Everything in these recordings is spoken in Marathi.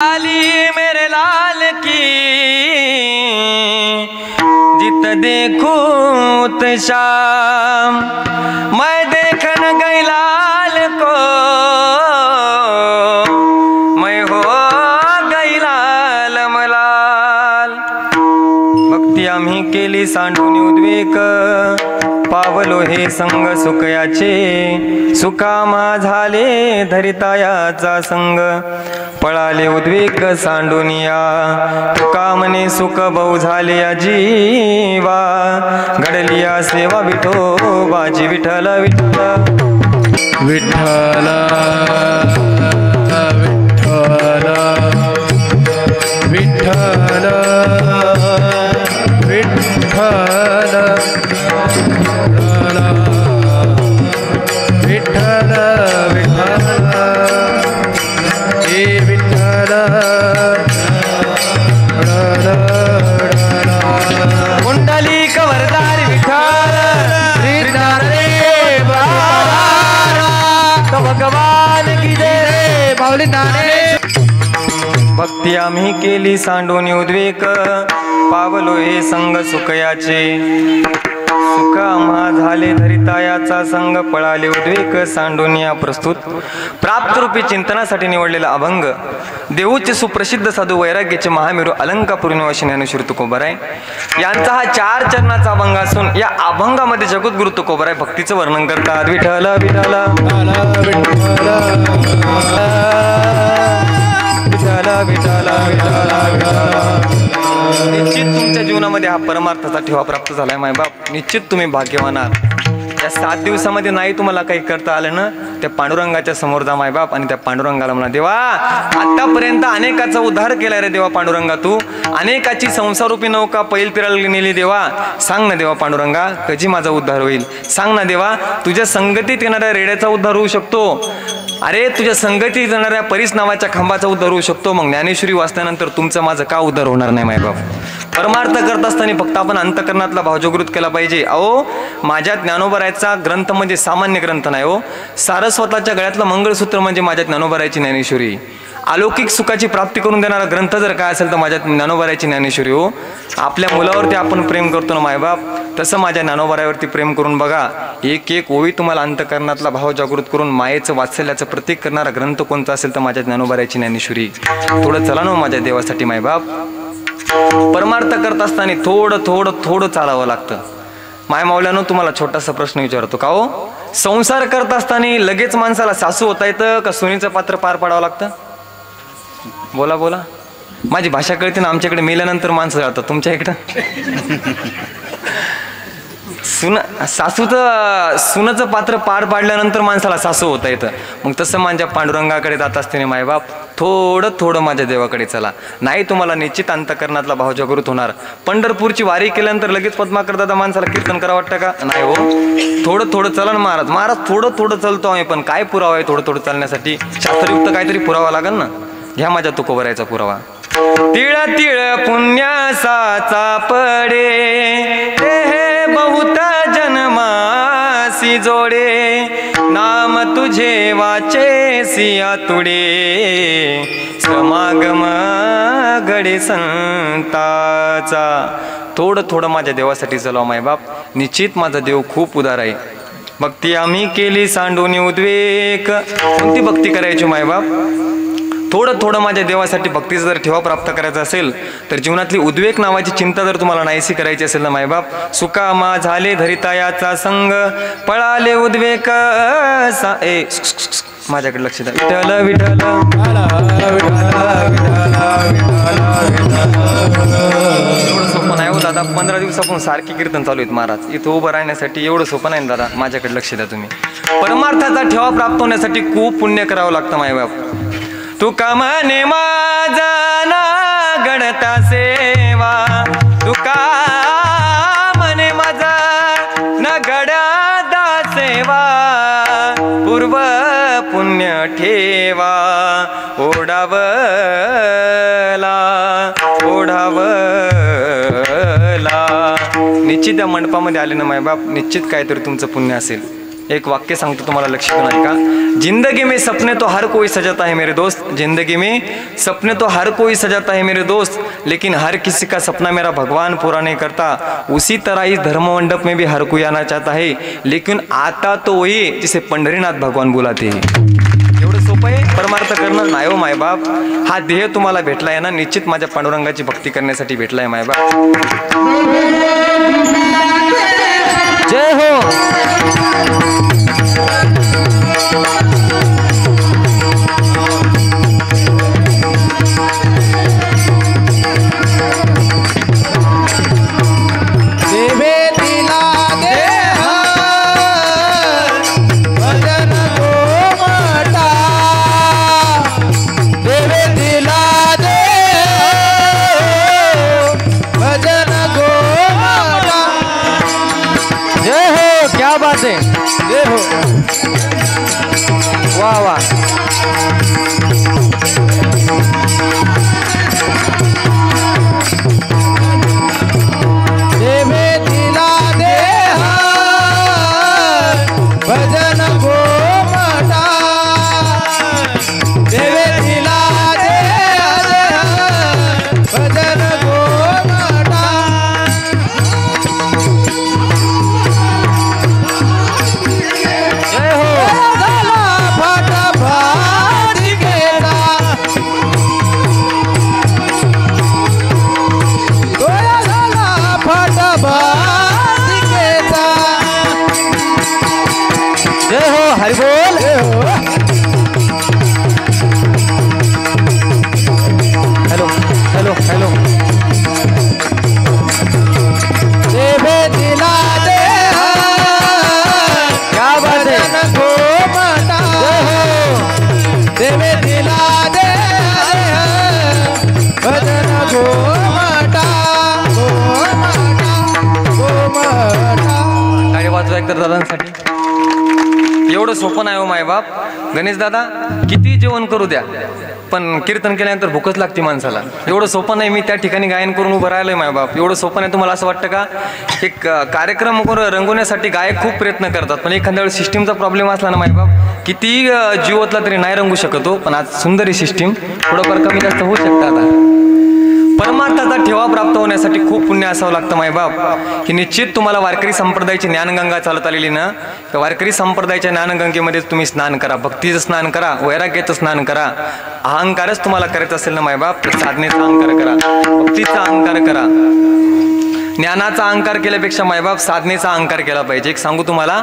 लाली मेरे लाल की जित देखूं तो शाम मैं देखन गई लाल को मैं हो गई लाल मलाल। भक्ती आम्ही केली सांडून उद्वेक पावलो हे संग सुखयाचे सुकामा झाले धरितायाचा संग पळाले उद्वेक सांडूनिया तुका मने सुख बहु झाले अजीवा घडलिया सेवा विठोबाची विठ्ठल विठ्ठल विठ्ठल विठ्ठल विठ्ठल विठ्ठल विठ्ठल विठ्ठल हे विठ्ठल कुंडली कवरदार विठ्ठल रे भगवान की जय माऊली नाणे। भक्ती आम्ही केली सांडून उद्वेक पावलो हे संग सुखयाचे सुकामा झाले धरितायाचा संग पळाले उद्वेक सांडूनिया। प्रस्तुत प्राप्त रूपी चिंतनासाठी निवडलेला अभंग देऊचे सुप्रसिद्ध साधू वैराग्याचे महामेरू अलंकापुरी निवासी ज्ञानेश्वर तुकोबाराय यांचा हा 4 चरणाचा अभंग असून या अभंगामध्ये जगद्गुरु तुकोबाराय भक्तीचं वर्णन करतात। विठ्ठल विठ्ठल विठ्ठल विठ्ठल निश्चित तुमच्या जीवनामध्ये हा परमार्थाचा ठेवा प्राप्त झालाय मायबाप। निश्चित तुम्ही भाग्यवान आहात। या 7 दिवसामध्ये नाही तुम्हाला काही करता आलं ना त्या पांडुरंगाच्या समोर जा मायबाप आणि त्या पांडुरंगाला म्हणा देवा आतापर्यंत अनेकाचा उद्धार केलाय रे देवा पांडुरंगा तू अनेकाची संसारूपी नौका पैल तिराला नेली देवा सांग ना देवा पांडुरंगा कधी माझा उद्धार होईल सांग ना देवा तुझ्या संगतीत येणाऱ्या रेड्याचा उद्धार होऊ शकतो अरे तुझ्या संगतीत येणाऱ्या परीस नावाच्या खांबाचा उद्धार होऊ शकतो मग ज्ञानेश्वरी वाचल्यानंतर तुमचं माझं का उद्धार होणार नाही मायबाप। परमार्थ करत असताना फक्त आपण अंतकरणातला भावजागृत केला पाहिजे। अहो माझ्या ज्ञानोबरायचा ग्रंथ म्हणजे सामान्य ग्रंथ नाही हो सारस्वताच्या गळ्यातलं मंगळसूत्र म्हणजे माझ्या ज्ञानोबरायची ज्ञानेश्वरी अलौकिक सुखाची प्राप्ती करून देणारा ग्रंथ जर काय असेल तर माझ्या ज्ञानोबरायची ज्ञानेश्वरी हो। आपल्या मुलावरती आपण प्रेम करतो ना मायबाप तसं माझ्या ज्ञानोबरायावरती प्रेम करून बघा एक एक ओवी तुम्हाला अंतकरणातला भाव जागृत करून मायेचं वात्सल्याचं प्रतीक करणारा ग्रंथ कोणता असेल तर माझ्या ज्ञानोबरायची ज्ञानेश्वरी। थोडं चला ना माझ्या देवासाठी मायबाप। परमार्थ करत असताना थोडं थोडं थोडं चालावं लागतं। माय मावल्यानं तुम्हाला छोटासा प्रश्न विचारतो का हो संसार करत असताना लगेच माणसाला सासू होता येतं का सुनीचं पात्र पार पाडावं लागतं? बोला बोला माझी भाषा कळते ना। आमच्याकडे मेल्यानंतर माणसं जातात तुमच्या इकडं सुनाचं पात्र पार पाडल्यानंतर माणसाला सासू होता येतं मग तसं माझ्या पांडुरंगाकडे जात असते मायबाप थोडं थोडं माझ्या देवाकडे चला नाही तुम्हाला निश्चित अंतकरणातला भाव जागृत होणार। पंढरपूरची वारी केल्यानंतर लगेच पद्माकर दादा माणसाला कीर्तन करावं वाटतं का नाही हो थोडं थोडं चला ना महाराज महाराज थोडं थोडं चालतो आम्ही पण काय पुरावा आहे थोडं थोडं चालण्यासाठी शास्त्रयुक्त काहीतरी पुरावा लागेल ना घ्या माझ्या तुकोबरायचा पुरावा। तिळ तिळ पुण्यासाचा पडे हे बहुत जन्मासी जोडे नाम तुझे वाचे सिया तुडे समागम घडे संताचा। थोडं थोडं माझ्या देवासाठी चलाव मायबाप निश्चित माझा देव खूप उदार आहे। भक्ती आम्ही केली सांडून उद्वेक कोणती भक्ती करायची मायबाप थोडं थोडं माझ्या देवासाठी भक्तीचा जर ठेवा प्राप्त करायचा असेल तर जीवनातली उद्वेक नावाची चिंता जर तुम्हाला नाहीशी करायची असेल ना मायबाप सुकामा झाले धरितायाचा संग पळाले उद्वेक माझ्याकडे लक्ष द्या विठ्ठल विठ्ठल एवढं सोपं नाही हो दादा 15 दिवसापासून सारखी कीर्तन चालू आहेत महाराज इथं उभं राहण्यासाठी एवढं सोपं नाही दादा माझ्याकडे लक्ष द्या तुम्ही। परमार्थाचा ठेवा प्राप्त होण्यासाठी खूप पुण्य करावं लागतं मायबाप। तुका म्हणे माझा ना गणता सेवा तुका म्हणे माझा ना गडदा सेवा पूर्व पुण्य ठेवा ओढावला निश्चित त्या मंडपामध्ये आले ना मायबाप निश्चित काहीतरी तुमचं पुण्य असेल। एक वाक्य सांगतो तुम्हाला, लक्ष देऊन ऐका। जिंदगी में सपने तो हर कोई सजाता है मेरे दोस्त, जिंदगी में सपने तो हर कोई सजाता है मेरे दोस्त, लेकिन हर किसी का सपना मेरा भगवान पूरा नहीं करता। उसी तरह इस धर्म मंडप में भी हर कोई आना चाहता है, लेकिन आता तो वही जिसे पंढरीनाथ भगवान बुलाते हैं। एवढं सोपं आहे परमार्थ करणं? नाही हो मायबाप, हा देह तुम्हाला भेटला आहे ना, निश्चित माझ्या पांडुरंगाची भक्ती करण्यासाठी भेटला आहे मायबाप। जय हो। वाह वाह, देवे दिला देह भजन गोमटा, देवे दिला देह भजन गोमटा। जय हो। जय हो, हरि बोल। Hello hello hello. देवे दिला दे, क्या बात है, गोमटा। देवे दिला दे भजन गोमटा, गोमटा गोमटा। गाडी वाजवा एकदा दादांसाठी। एवढं सोपं नाही हो मायबाप। गणेश दादा किती जेवण करू द्या, पण कीर्तन केल्यानंतर भूकच लागते माणसाला। एवढं सोपं नाही, मी त्या ठिकाणी गायन करून उभं राहिलोय मायबाप। एवढं सोपं नाही। तुम्हाला असं वाटतं का एक कार्यक्रम रंगवण्यासाठी गायक खूप प्रयत्न करतात, पण एखाद्या वेळेस सिस्टीमचा प्रॉब्लेम असला ना मायबाप, किती जीव ओतला तरी नाही रंगू शकतो। पण आज सुंदर ही सिस्टीम, थोडंफार कमी जास्त होऊ शकतं। आता परमार्थाचा ठेवा प्राप्त होण्यासाठी खूप पुण्य असावं लागतं मायबाप, की निश्चित तुम्हाला वारकरी संप्रदायाची ज्ञानगंगा चालत आलेली ना, त्या वारकरी संप्रदायाच्या ज्ञानगंगेमध्ये तुम्ही स्नान करा, भक्तीचं स्नान करा, वैराग्याचं स्नान करा। अहंकारच तुम्हाला करायचं असेल ना मायबाप, तर साधनेचा अहंकार करा, भक्तीचा अहंकार करा। ज्ञानाचा अहंकार केल्यापेक्षा मायबाप साधनेचा अहंकार केला पाहिजे। एक सांगू तुम्हाला,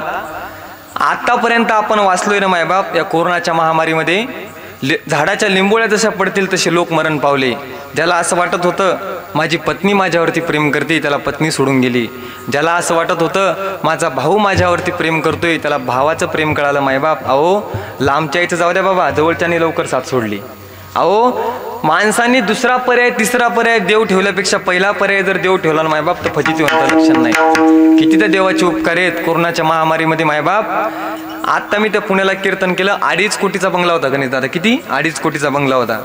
आतापर्यंत आपण वाचलोय ना मायबाप, या कोरोनाच्या महामारीमध्ये झाडाच्या लिंबोळ्या जशा पडतील तसे लोक मरण पावले। ज्याला असं वाटत होतं माझी पत्नी माझ्यावरती प्रेम करते, त्याला पत्नी सोडून गेली। ज्याला असं वाटत होतं माझा भाऊ माझ्यावरती प्रेम करतोय, त्याला भावाचं प्रेम कळालं मायबाप। अहो लांबच्या इथं जाऊ द्या बाबा, जवळच्यानी लवकर साथ सोडली। अहो माणसांनी दुसरा पर्याय तिसरा पर्याय देव ठेवल्यापेक्षा पहिला पर्याय जर देव ठेवला ना मायबाप, तर फजितीवंत लक्षण नाही। किती तर देवाचे उपकार आहेत कोरोनाच्या महामारीमध्ये मायबाप। आता मी त्या पुण्याला कीर्तन केलं, 2.5 कोटीचा बंगला होता गणेश दादा, किती 2.5 कोटीचा बंगला होता।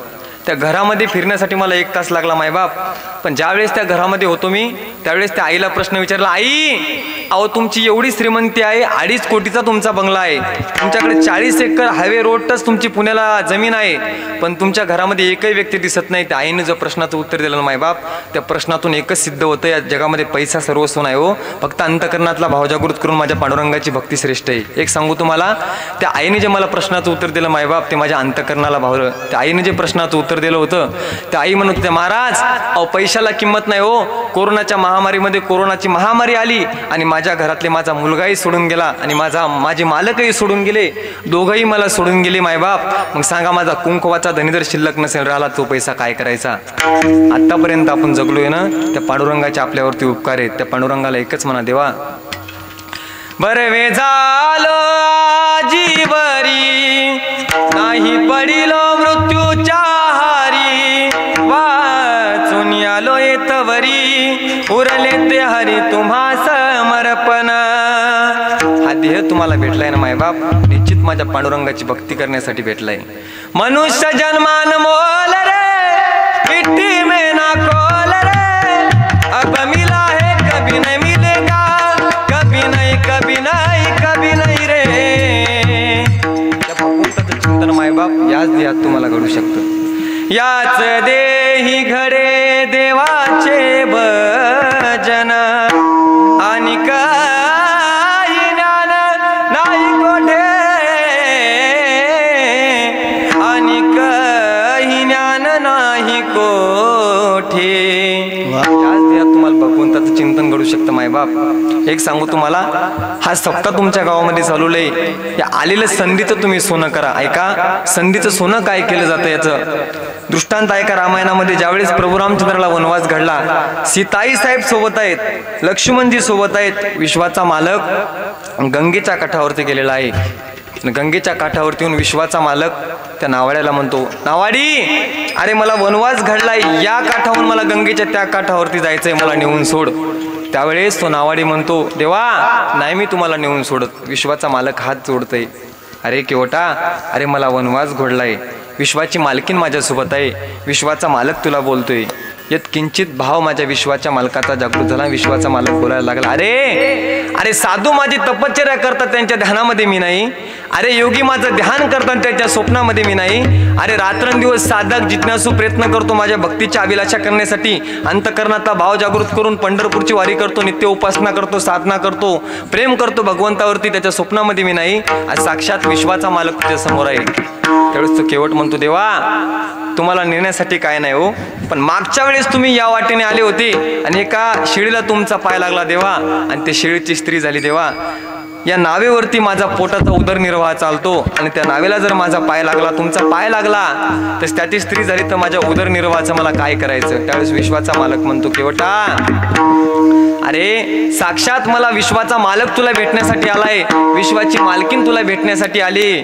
त्या घरामध्ये फिरण्यासाठी मला 1 तास लागला मायबाप। पण ज्यावेळेस त्या घरामध्ये होतो मी, त्यावेळेस त्या आईला प्रश्न विचारला, आई अहो तुमची एवढी श्रीमंती आहे, 2.5 कोटीचा तुमचा बंगला आहे, तुमच्याकडे 40 एकर हायवे रोडच तुमची पुण्याला जमीन आहे, पण तुमच्या घरामध्ये एकही व्यक्ती दिसत नाही। त्या आईने जो प्रश्नाचं उत्तर दिलं मायबाप, त्या प्रश्नातून एकच सिद्ध होतं, या जगामध्ये पैसा सर्वस्व नाही हो, फक्त अंतकरणातला भाव जागृत करून माझ्या पांडुरंगाची भक्ती श्रेष्ठ आहे। एक सांगू तुम्हाला, त्या आईने जे मला प्रश्नाचं उत्तर दिलं मायबाप, ते माझ्या अंतकरणाला भावलं। त्या आईने जे प्रश्नाचं उत्तर दिलं होतं, त्या आई म्हणत होत्या, महाराज अहो पैशाला किंमत नाही हो, कोरोनाच्या महामारीमध्ये कोरोनाची महामारी आली आणि माझ्या घरातले माझा मुलगाही सोडून गेला आणि माझे मालकही सोडून गेले, दोघंही मला सोडून गेले मायबाप। मग सांगा माझा कुंकवाचा धनी जर शिल्लक नसेल राहिला, तो पैसा काय करायचा? आतापर्यंत आपण जगलोय ना, त्या पांडुरंगाचे आपल्यावरती उपकार आहेत। त्या पांडुरंगाला एकच म्हणा, देवा बरवे झालो जीवरी, नाही पडिलो मृत्यूच्या हारी, वाचून आलो येतवरी, उरले ते हरी तुम्हा समर्पण। हा देह तुम्हाला भेटलाय ना मायबाप, निश्चित माझ्या पांडुरंगाची भक्ती करण्यासाठी भेटलाय। मनुष्य जन्मान मोल रे, मिट्टी में ना खोल रे, अब मिला है कभी नहीं मिलेगा, कभी नहीं कभी नहीं कभी नहीं रे। याच ध्येयात तुम्हाला घडू शकतं. याच देही घडे देवाचे भजन आणि काही ज्ञान नाही कोठे, आणि काही ज्ञान नाही कोठे. याच ध्येयात तुम्हाला भगवंताचं चिंतन घडू शकतं मायबाप. एक सांगू तुम्हाला, हा सप्ताह तुमच्या गावामध्ये चालवलंय. या आलेलं संधीचं तुम्ही सोनं करा. ऐका, संधीचं सोनं काय केलं जातं याचं दृष्टांत ऐका. रामायणामध्ये ज्यावेळेस प्रभू रामचंद्राला वनवास घडला, सीताई साहेब सोबत आहेत, लक्ष्मणजी सोबत आहेत, विश्वाचा मालक गंगेच्या काठावरती गेलेला आहे. गंगेच्या काठावरती येऊन विश्वाचा मालक त्या नावाड्याला म्हणतो, नावाडी, अरे मला वनवास घडलाय, या काठावरून मला गंगेच्या त्या काठावरती जायचंय, मला नेऊन सोड. त्यावेळेस तो नावाडी म्हणतो, देवा नाही मी तुम्हाला नेऊन सोडत. विश्वाचा मालक हात जोडतोय, अरे केवटा, अरे मला वनवास घडलाय, विश्वाची मालकीन माझ्यासोबत आहे, विश्वाचा मालक तुला बोलतोय. यात किंचित भाव माझ्या विश्वाच्या मालकाचा जागृत झाला. विश्वाचा मालक बोलायला लागला, अरे अरे साधू माझी तपश्चर्या करतात त्यांच्या ध्यानामध्ये मी नाही, अरे योगी माझं ध्यान करतात त्यांच्या स्वप्नामध्ये मी नाही, अरे रात्रंदिवस साधक जिज्ञासू प्रयत्न करतो माझ्या भक्तीच्या अभिलाषा करण्यासाठी, अंतकरणाचा भाव जागृत करून पंढरपूरची वारी करतो, नित्य उपासना करतो, साधना करतो, प्रेम करतो भगवंतावरती, त्याच्या स्वप्नामध्ये मी नाही. आज साक्षात विश्वाचा मालक तुझ्या समोर आहे. त्यावेळेस तो केवट म्हणतो, देवा तुम्हाला नेण्यासाठी काय नाही हो, पण मागच्या वेळेस तुम्ही या वाटेने आले होते आणि एका शिळीला तुमचा पाय लागला देवा, आणि ते शिळीची स्त्री झाली देवा. या नावेवरती माझा पोटाचा उदरनिर्वाह चालतो, आणि त्या नावेला जर माझा पाय लागला, तुमचा पाय लागला, तर त्याची स्त्री झाली, तर माझ्या उदरनिर्वाहाचं मला काय करायचं. त्यावेळेस विश्वाचा मालक म्हणतो, केवटा अरे साक्षात मला विश्वाचा मालक तुला भेटण्यासाठी आलाय, विश्वाची मालकीन तुला भेटण्यासाठी आली,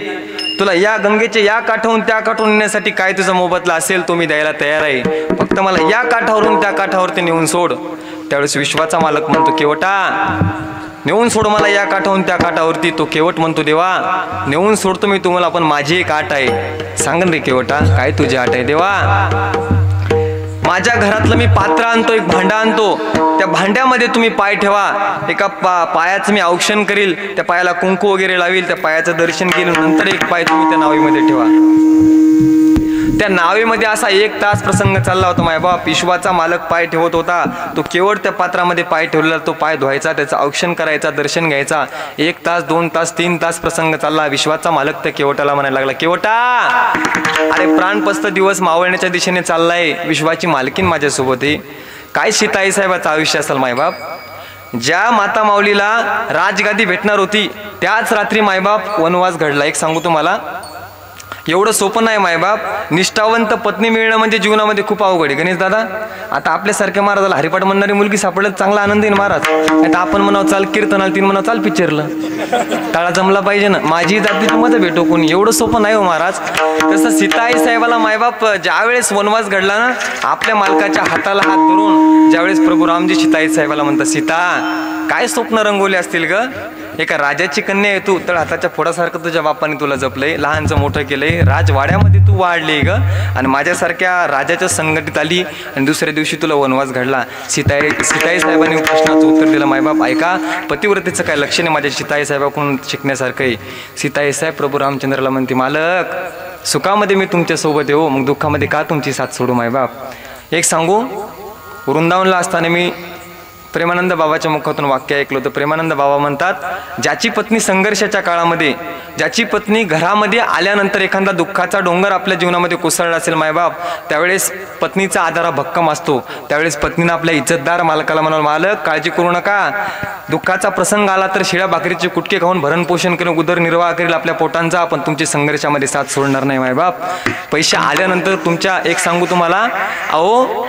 तुला या गंगेच्या या काठावरून त्या काठावरून नेण्यासाठी काय तुझा मोबदला असेल तो मी द्यायला तयार आहे, फक्त मला या काठावरून त्या काठावरती नेऊन सोड. त्यावेळेस विश्वाचा मालक म्हणतो, केवटा नेऊन सोड मला या काठावरून त्या काठावरती. तो केवट म्हणतो, देवा नेऊन सोडतो मी तुम्हाला, पण माझी एक आट आहे. सांग रे केवटा, काय तुझी आट आहे. देवा माझ्या घरातलं मी पात्र आणतो, एक भांडा आणतो, त्या भांड्यामध्ये तुम्ही पाय ठेवा, एका पायाचं मी औक्षण करील, त्या पायाला कुंकू वगैरे लावील, त्या पायाचं दर्शन केलं, नंतर एक पाय तुम्ही त्या नावेमध्ये ठेवा. त्या नावेमध्ये असा 1 तास प्रसंग चालला होता मायबाप. विश्वाचा मालक पाय ठेवत होता, तो केवळ त्या पात्रामध्ये पाय ठेवलेला, तो पाय धुवायचा, त्याचं औक्षण करायचा, दर्शन घ्यायचा. 1 तास 2 तास 3 तास प्रसंग चालला. विश्वाचा मालक त्या केवटाला म्हणायला लागला, केवटा अरे प्राणपस्त दिवस मावळण्याच्या दिशेने चाललाय, विश्वाची मालकीन माझ्यासोबत आहे. काय सीताई साहेबाचं आयुष्य असेल मायबाप. ज्या माता माऊलीला राजगादी भेटणार होती त्याच रात्री मायबाप वनवास घडला. एक सांगू तुम्हाला, एवढं सोपं नाही मायबाप. निष्ठावंत पत्नी मिळणं म्हणजे जीवनामध्ये खूप अवघड आहे. गणेश दादा, आता आपल्यासारख्या महाराजाला हरिपाठ म्हणणारी मुलगी सापडलं चांगला आनंद आहे महाराज. आता आपण म्हणावं चाल कीर्तनाला, तीन म्हणावं चाल पिक्चरला, टाळा जमला पाहिजे ना, माझी जाती तुम्हाला भेटो कोणी. एवढं सोपं नाही हो महाराज. तसं सीताई साहेबाला मायबाप ज्यावेळेस वनवास घडला ना, आपल्या मालकाच्या हाताला हात धरून ज्यावेळेस प्रभू रामजी सीताई साहेबाला म्हणतात, सीता काय स्वप्न रंगवले असतील ग, एका राजाची कन्या आहे तू, तर हाताच्या फोडासारखं तुझ्या बापाने तुला जपलंय, लहानचं मोठं केलंय, राजवाड्यामध्ये तू वाढली ग, आणि माझ्यासारख्या राजाच्या संघटित आली, आणि दुसऱ्या दिवशी तुला वनवास घडला. सीताई साहेबांनी प्रश्नाचं उत्तर दिलं, मायबाप ऐका, पतिव्रतेचं काय लक्ष नाही माझ्या सीताई साहेबाकडून शिकण्यासारखं आहे. सीताई साहेब प्रभू रामचंद्राला म्हणते, मालक सुखामध्ये मी तुमच्यासोबत येऊ, मग दुःखामध्ये का तुमची साथ सोडू मायबाप. एक सांगू, वृंदावनला असताना मी प्रेमानंद बाबाच्या मुखातून वाक्य ऐकलं होतं. प्रेमानंद बाबा म्हणतात, ज्याची पत्नी संघर्षाच्या काळामध्ये, ज्याची पत्नी घरामध्ये आल्यानंतर एखादा दुःखाचा डोंगर आपल्या जीवनामध्ये कोसळला असेल मायबाप, त्यावेळेस पत्नीचा आधार भक्कम असतो. त्यावेळेस पत्नीनं आपल्या इज्जतदार मालकाला म्हणाल, मालक काळजी करू नका, दुःखाचा प्रसंग आला तर शिळ्या भाकरीचे कुटके खाऊन भरणपोषण करून उदरनिर्वाह करेल आपल्या पोटांचा, पण तुमची संघर्षामध्ये साथ सोडणार नाही मायबाप. पैसे आल्यानंतर तुमच्या, एक सांगू तुम्हाला, अहो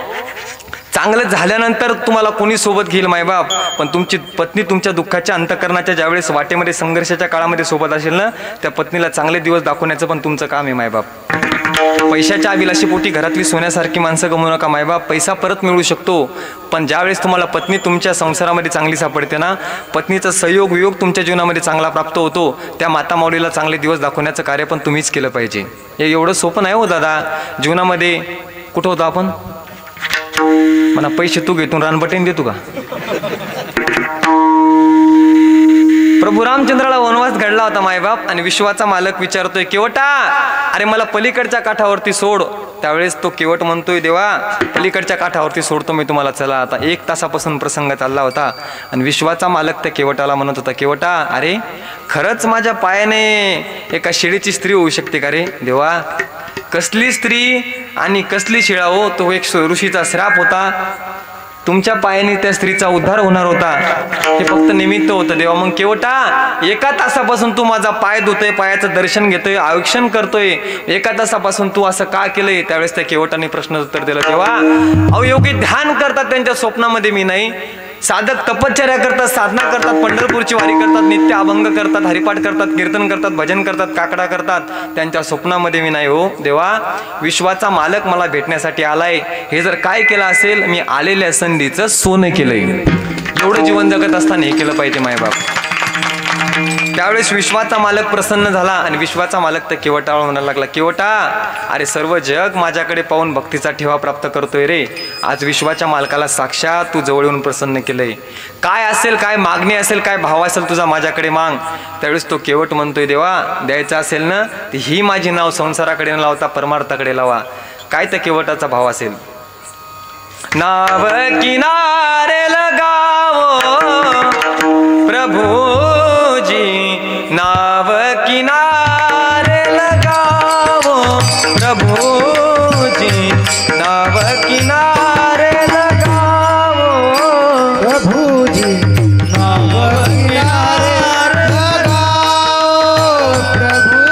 चांगलं झाल्यानंतर तुम्हाला कोणी सोबत घेईल मायबाप, पण तुमची पत्नी तुमच्या दुःखाच्या अंतकरणाच्या ज्यावेळेस वाटेमध्ये संघर्षाच्या काळामध्ये सोबत असेल ना, त्या पत्नीला चांगले दिवस दाखवण्याचं पण तुमचं काम आहे मायबाप. पैशाच्या अभिलाषेपोटी घरातली सोन्यासारखी माणसं गमवू नका मायबाप. पैसा परत मिळू शकतो, पण ज्यावेळेस तुम्हाला पत्नी तुमच्या संसारामध्ये चांगली सापडते ना, पत्नीचा सहयोग वियोग तुमच्या जीवनामध्ये चांगला प्राप्त होतो, त्या माता माऊलीला चांगले दिवस दाखवण्याचं कार्य पण तुम्हीच केलं पाहिजे. हे एवढं सोपं नाही हो दादा. जीवनामध्ये कुठं होतं आपण, मला पैसे तू घेतून रानबटेन देतो का, प्रभू रामचंद्राला वनवास घडला होता मायबाप, आणि विश्वाचा मालक विचारतोय केवटा, अरे मला पलीकडच्या काठावरती सोड. त्यावेळेस तो केवट म्हणतोय देवा पलीकडच्या काठावरती सोडतो मी तुम्हाला, चला. आता 1 तासापासून प्रसंग चालला होता आणि विश्वाचा मालक त्या केवटाला म्हणत होता, केवटा अरे खरंच माझ्या पायाने एका शिळेची स्त्री होऊ शकते का रे? देवा कसली स्त्री आणि कसली शिळा हो, तो एक ऋषीचा श्राप होता. तुमच्या पायाने त्या स्त्रीचा उद्धार होणार होता, हे फक्त निमित्त होतं देवा. मग केवटा 1 तासापासून तू माझा पाय धुतोय, पायाचं दर्शन घेतोय, आयुक्षण करतोय, 1 तासापासून तू असं का केलंय? त्यावेळेस त्या केवटाने प्रश्न उत्तर दिलं, तेव्हा अवयोगी ध्यान करतात त्यांच्या स्वप्नामध्ये मी नाही, साधक तपश्चर्या करतात, साधना करतात, पंढरपूरची वारी करतात, नित्य अभंग करतात, हरिपाठ करतात, कीर्तन करतात, भजन करतात, काकडा करतात, त्यांच्या स्वप्नामध्ये मी नाही हो देवा. विश्वाचा मालक मला भेटण्यासाठी आलाय, हे जर काय केलं असेल मी आलेल्या संधीचं सोनं केलंय. एवढं जीवन जगत असताना हे केलं पाहिजे मायबाप. त्यावेळेस विश्वाचा मालक प्रसन्न झाला आणि विश्वाचा मालक त्या केवटाला म्हणायला लागला, केवटा अरे सर्व जग माझ्याकडे पाहून भक्तीचा ठेवा प्राप्त करतोय रे. आज विश्वाच्या मालकाला साक्षात तू जवळ येऊन प्रसन्न केलंय. काय असेल, काय मागणी असेल, काय भाव असेल तुझा माझ्याकडे माग. त्यावेळेस तो केवट म्हणतोय, देवा द्यायचं असेल ना तर ही माझी नाव संसाराकडे न लावता परमार्थाकडे लावा. काय त्या केवटाचा भाव असेल? नाव किनारे लगावो प्रभुजी, नाव किनारे लगावो प्रभुजी, नाव किनारे लगावो प्रभुजी, नाव किनारे लगाओ प्रभुजी,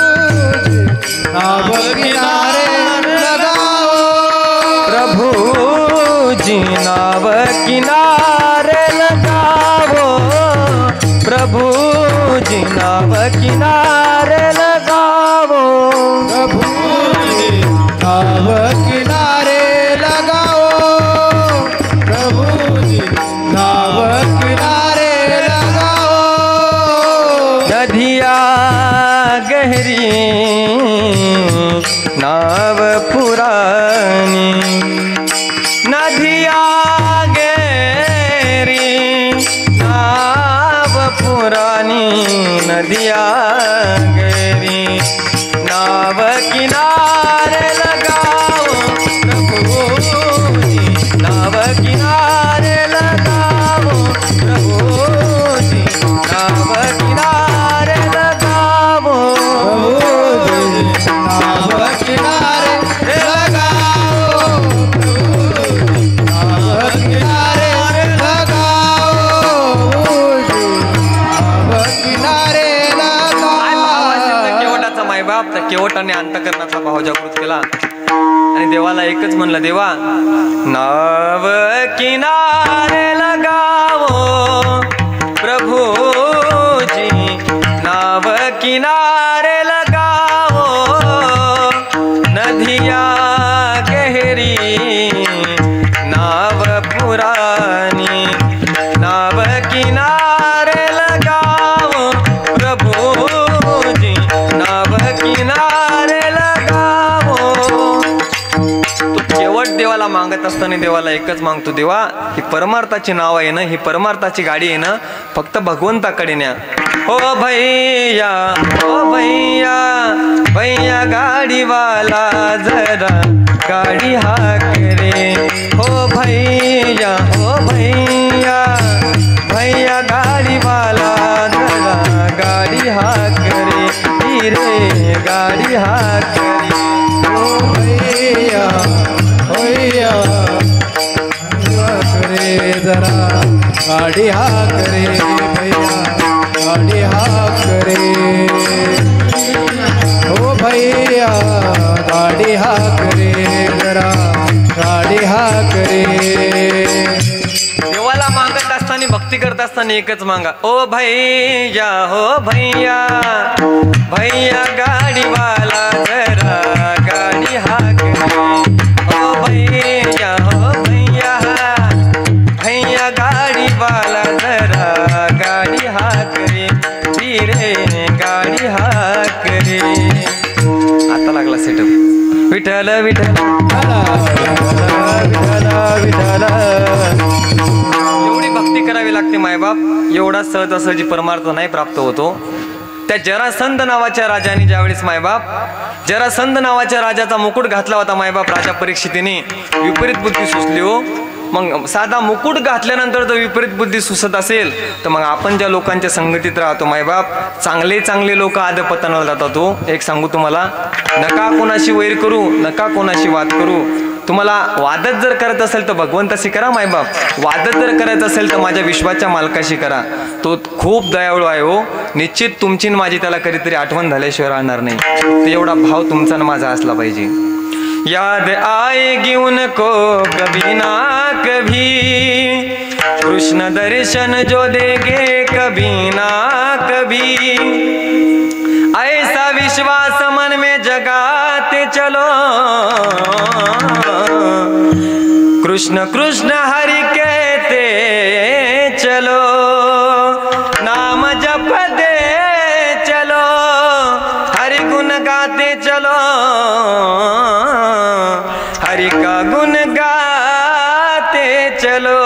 नाव किनारे लगाओ प्रभुजी, नाव किनारे लगावो प्रभुजी, नाव किनारे लगावो प्रभुजी, नाव किनारे लगाओ प्रभुजी, नाव किनारे लगाओ. नदिया गहरी नाव पुरानी, नदिया गहरी नाव पुरानी, नदिया गहरी नाव किनारे लगाओ प्रभुजी, नाव किनारे लगाओ प्रभुजी, नाव किनारे लगाओ प्रभुजी, नाव किनारे लगाओ प्रभुजी, नाव किनारे लगाओ प्रभुजी, नाव किनारे काय भाव असेल त्या लगाओ. केवटाचा मायबाप? त्या केवटाने अंतःकरणाचा भाव जागृत केला आणि देवाला एकच म्हणलं, देवा नाव किनारे लगावो प्रभुजी, नाव किनारे लगावो, नदिया गहरी नाव पुरानी, नाव किनारे लगावो प्रभुजी, नाव किनारे लगावो. तो केवट देवाला मागत असताना देवाला एकच मागतो, देवा ही परमार्थाची नाव आहे ना, ही परमार्थाची गाडी आहे ना, फक्त भगवंताकडे न्या. ओ भैया, ओ भैया, भैया गाडीवाला जरा गाडी हाक रे. हो भैया, ओ भैया, भैया गाडीवाला जरा गाडी हाक रे, ही रे गाडी हाक रे. ओ भैया, भैया करे जरा गाडी हाक रे, भैया गाडी हाक रे. ओ भैया गाडी हाक रे जरा गाडी हाक रे. देवाला मागत असताना भक्ती करत असताना एकच मागा, ओ भैया, हो भैया, भैया गाडीवाला जरा गाडी हाक रे. ओ भैया, हो भैया, भैया गाडीवाला जरा गाडी हाक रे, रे गाडी हाक रे. आता लागला सेटअप. विठ्ठल विठ्ठल विठ्ठल विठ्ठल. एवढी भक्ती करावी लागते मायबाप. एवढा सहजासहजी परमार्थ नाही प्राप्त होतो. त्या जरासंध नावाच्या राजाने ज्यावेळेस मायबाप जरासंध नावाच्या राजाचा मुकुट घातला होता मायबाप राजा परीक्षितीने, विपरीत बुद्धी सुचली हो. मग साधा मुकुट घातल्यानंतर जर विपरीत बुद्धी सुचत असेल तर मग आपण ज्या लोकांच्या संगतीत राहतो मायबाप, चांगले चांगले लोक अधपतनाला जातात हो. एक सांगू तुम्हाला, नका कोणाशी वैर करू, नका कोणाशी वाद करू. तुम्हाला वादच जर करत असेल तर भगवंताशी करा मायबाप, वादच जर करायचं असेल तर माझ्या विश्वाच्या मालकाशी करा. तो खूप दयाळू आहे हो. निश्चित तुमची माझी त्याला कधीतरी आठवण झाल्याशिवाय राहणार नाही. तर एवढा भाव तुमचा आणि माझा असला पाहिजे. याद आएगी उनको कभी ना कभी, कृष्ण दर्शन जो देंगे कभी ना कभी, ऐसा विश्वास मन में जगाते चलो, कृष्ण कृष्ण हरि कहते चलो, नाम जपते चलो, हरि गुण गाते चलो, हरि का गुण गाते चलो.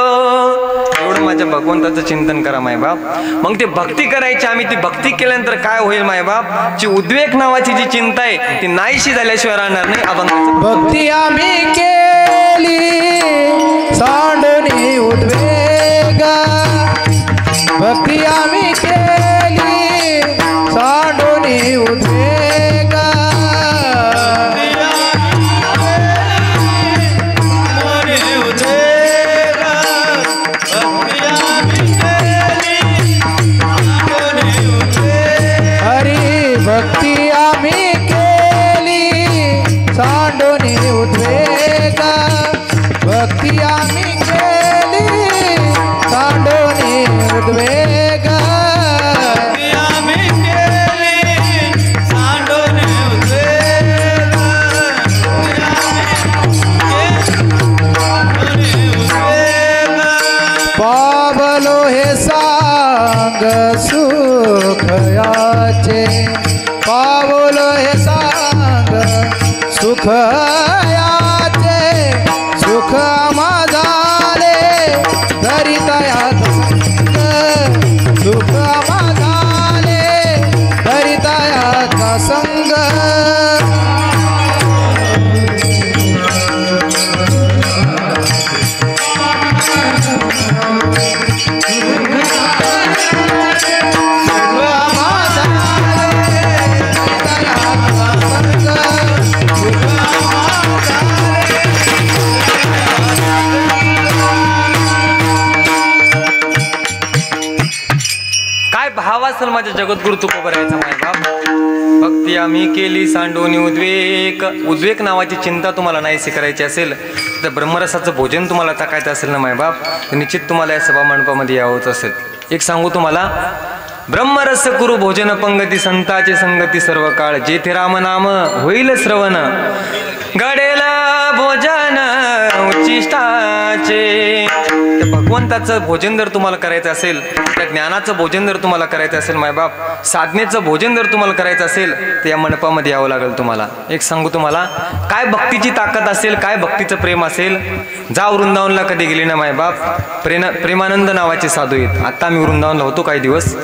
एवढं माझ्या भगवंताचं चिंतन करा मायबाप. मग ते भक्ती करायची. आम्ही ती भक्ती केल्यानंतर काय होईल मायबाप, जी उद्वेग नावाची जी चिंता आहे ती नाहीशी झाल्याशिवाय राहणार नाही. अभंगाचं भक्ती आम्ही केली सांडणी उद्वेग, भक्ती आम्ही केली सांडणी उद्वेग, हरी भक्ती आम्ही केली सांडोनी उद्वेग, भक्ती आम्ही केली सांडोनी उद्वेग, पावलो हे सांग सुखयाचे, पावलो हे सांग सुखयाचे, सुख माझाले धरितयात संग, सुख माझाले धरितयात संग, भाव असेल माझ्या जगद्गुरु तुकोबरायचा मायबाप. भक्ती आम्ही केली सांडोनी उद्वेग. उद्वेग नावाची चिंता तुम्हाला नाहीशी करायची असेल तर ब्रह्मरसाचं भोजन तुम्हाला टाकायचं असेल ना मायबाप, तर निश्चित तुम्हाला या सभा मंडपामध्ये यावंच असेल. एक सांगू तुम्हाला, ब्रह्मरस कुरु भोजन पंगती, संताची संगती सर्व काळ, जेथे राम नाम होईल श्रवण, घडेल भोजन उच्चिष्टाचे. त्या भगवंताचं भोजन जर तुम्हाला करायचं असेल, त्या ज्ञानाचं भोजन जर तुम्हाला करायचं असेल मायबाप, साधनेचं भोजन जर तुम्हाला करायचं असेल तर या मंडपामध्ये यावं लागेल तुम्हाला. एक सांगू तुम्हाला, काय भक्तीची ताकद असेल, काय भक्तीचं प्रेम असेल. जा वृंदावनला कधी गेली ना मायबाप, प्रेमानंद नावाचे साधू आहेत. आता मी वृंदावनला होतो काही दिवस.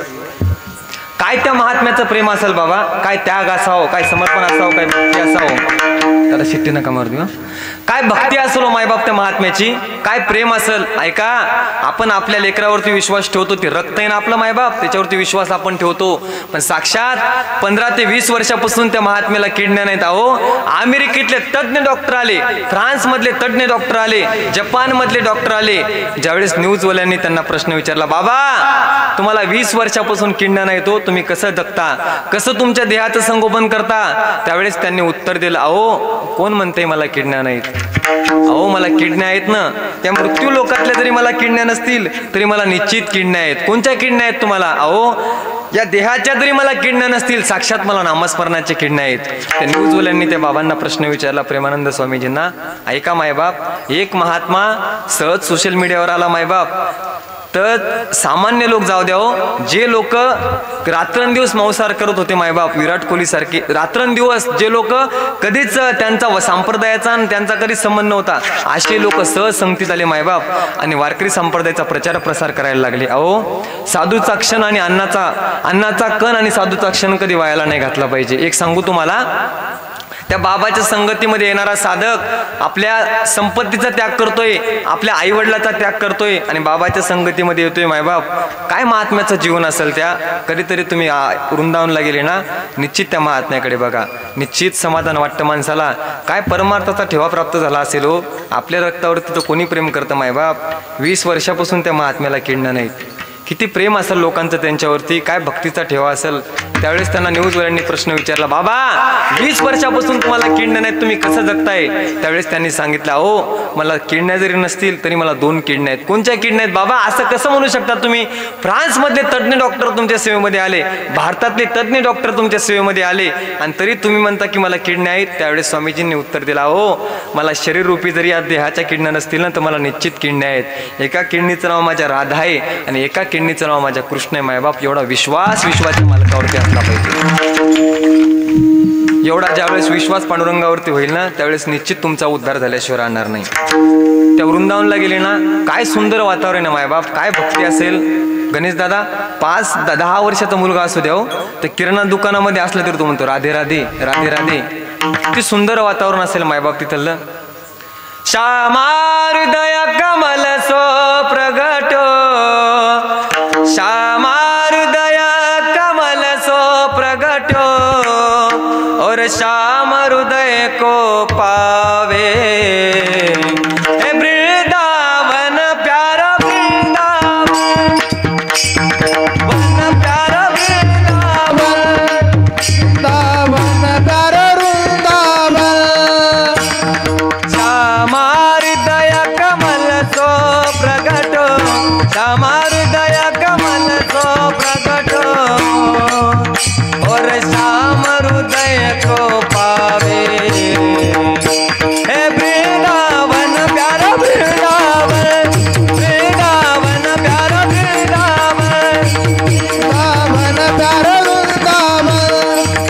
काय त्या महात्म्याचं प्रेम असेल बाबा, काय त्याग असावं, काय समर्पण असावं, काय भक्ती असावं. त्याला शिट्टी नका मारू देऊ. काय भक्ती असेल मायबाप त्या महात्म्याची, काय प्रेम असेल. ऐका, आपण आपल्या लेकरावरती विश्वास ठेवतो, ते रक्त आहे ना आपलं मायबाप, त्याच्यावरती विश्वास आपण ठेवतो. पण साक्षात 15 ते 20 वर्षापासून त्या महात्म्याला किडण्या नाहीत. अहो, अमेरिकेतले तज्ञ डॉक्टर आले, फ्रान्स मधले तज्ञ डॉक्टर आले, जपान मधले डॉक्टर आले. ज्यावेळेस न्यूजवाल्यांनी त्यांना प्रश्न विचारला, बाबा तुम्हाला 20 वर्षापासून किडण्या नाहीत हो, तुम्ही कसं जगता, कसं तुमच्या देहाचं संगोपन करता. त्यावेळेस त्यांनी उत्तर दिलं, अहो कोण म्हणते मला किडण्या नाहीत. अहो मला किडण्या आहेत ना, त्या मृत्यू लोकातल्या जरी मला किडण्या नसतील तरी मला निश्चित किडण्या आहेत. कोणत्या किडण्या आहेत तुम्हाला. अहो या देहाच्या जरी मला किडण्या नसतील, साक्षात मला नामस्मरणाच्या किडण्या आहेत. त्या न्यूजवाल्यांनी त्या बाबांना प्रश्न विचारला, प्रेमानंद स्वामीजींना. ऐका मायबाप, एक महात्मा सहज सोशल मीडियावर आला मायबाप, तर सामान्य लोक जाऊ द्या हो, जे लोक रात्रंदिवस मांसाहार करत होते मायबाप, विराट कोहली सारखे रात्रंदिवस जे लोक कधीच त्यांचा संप्रदायाचा आणि त्यांचा कधीच संबंध नव्हता, असे लोक सहज संगतीत आले मायबाप आणि वारकरी संप्रदायाचा प्रचार प्रसार करायला लागले. अहो, साधूचा क्षण आणि अन्नाचा कण आणि साधूचा क्षण कधी वायाला नाही घातला पाहिजे. एक सांगू तुम्हाला, त्या बाबाच्या संगतीमध्ये येणारा साधक आपल्या संपत्तीचा त्याग करतोय, आपल्या आईवडिलाचा त्याग करतोय आणि बाबाच्या संगतीमध्ये येतोय मायबाप. काय महात्म्याचं जीवन असेल त्या. कधीतरी तुम्ही वृंदावनला गेले ना, निश्चित त्या महात्म्याकडे बघा, निश्चित समाधान वाटतं माणसाला. काय परमार्थाचा ठेवा प्राप्त झाला असेल हो. आपल्या रक्तावरती तर कोणी प्रेम करतं मायबाप. 20 वर्षापासून त्या महात्म्याला किडणं नाहीत. किती प्रेम असेल लोकांचं त्यांच्यावरती, काय भक्तीचा ठेवा असेल. त्यावेळेस त्यांना न्यूजवाल्यांनी प्रश्न विचारला, बाबा 20 वर्षापासून तुम्हाला किडण्या नाहीत, तुम्ही कसं जगताय. त्यावेळेस त्यांनी सांगितलं, हो मला किडण्या जरी नसतील तरी मला 2 किडण्या आहेत. कोणत्या किडण्या आहेत बाबा, असं कसं म्हणू शकता तुम्ही. फ्रान्समधले तज्ज्ञ डॉक्टर तुमच्या सेवेमध्ये आले, भारतातले तज्ज्ञ डॉक्टर तुमच्या सेवेमध्ये आले आणि तरी तुम्ही म्हणता की मला किडण्या आहेत. त्यावेळेस स्वामीजींनी उत्तर दिला, हो मला शरीररूपी जरी या देहाच्या किडण्या नसतील ना तर मला निश्चित किडण्या आहेत. एका किडनीचं नाव माझ्या राधा आहे आणि एका किडनीचं नाव माझ्या कृष्ण आहे मायबाप. एवढा विश्वाच्या मालकावरती असला पाहिजे. एवढा ज्यावेळेस विश्वास पांडुरंगावरती होईल ना त्यावेळेस निश्चित तुमचा उद्धार झाल्याशिवाय राहणार नाही. त्या वृंदावनला गेले ना, काय सुंदर वातावरण आहे मायबाप, काय भक्ती असेल. गणेश दादा 5-10 वर्षाचा मुलगा असू द्या हो, तर किराणा दुकानामध्ये असला तरी तो म्हणतो राधे राधे राधे राधे. किती सुंदर वातावरण असेल मायबाप तिथलं. श्यामा हृदय कमल सो प्रगट, श्यामा हृदय कमल सो प्रगट, और श्याम हृदय को पावे. हे वृंदावन प्यारा वृंदावन, वन प्यारा वृंदावन, वृंदावन प्यारा वृंदावन. श्यामा हृदय कमल सो प्रगट, श्यामा हृदय कमल सो प्रगट, और श्याम हृदय को पावे. हे वृंदावन प्यारा वृंदावन, वृंदावन प्यारा वृंदावन, वृंदावन प्यारा वृंदावन,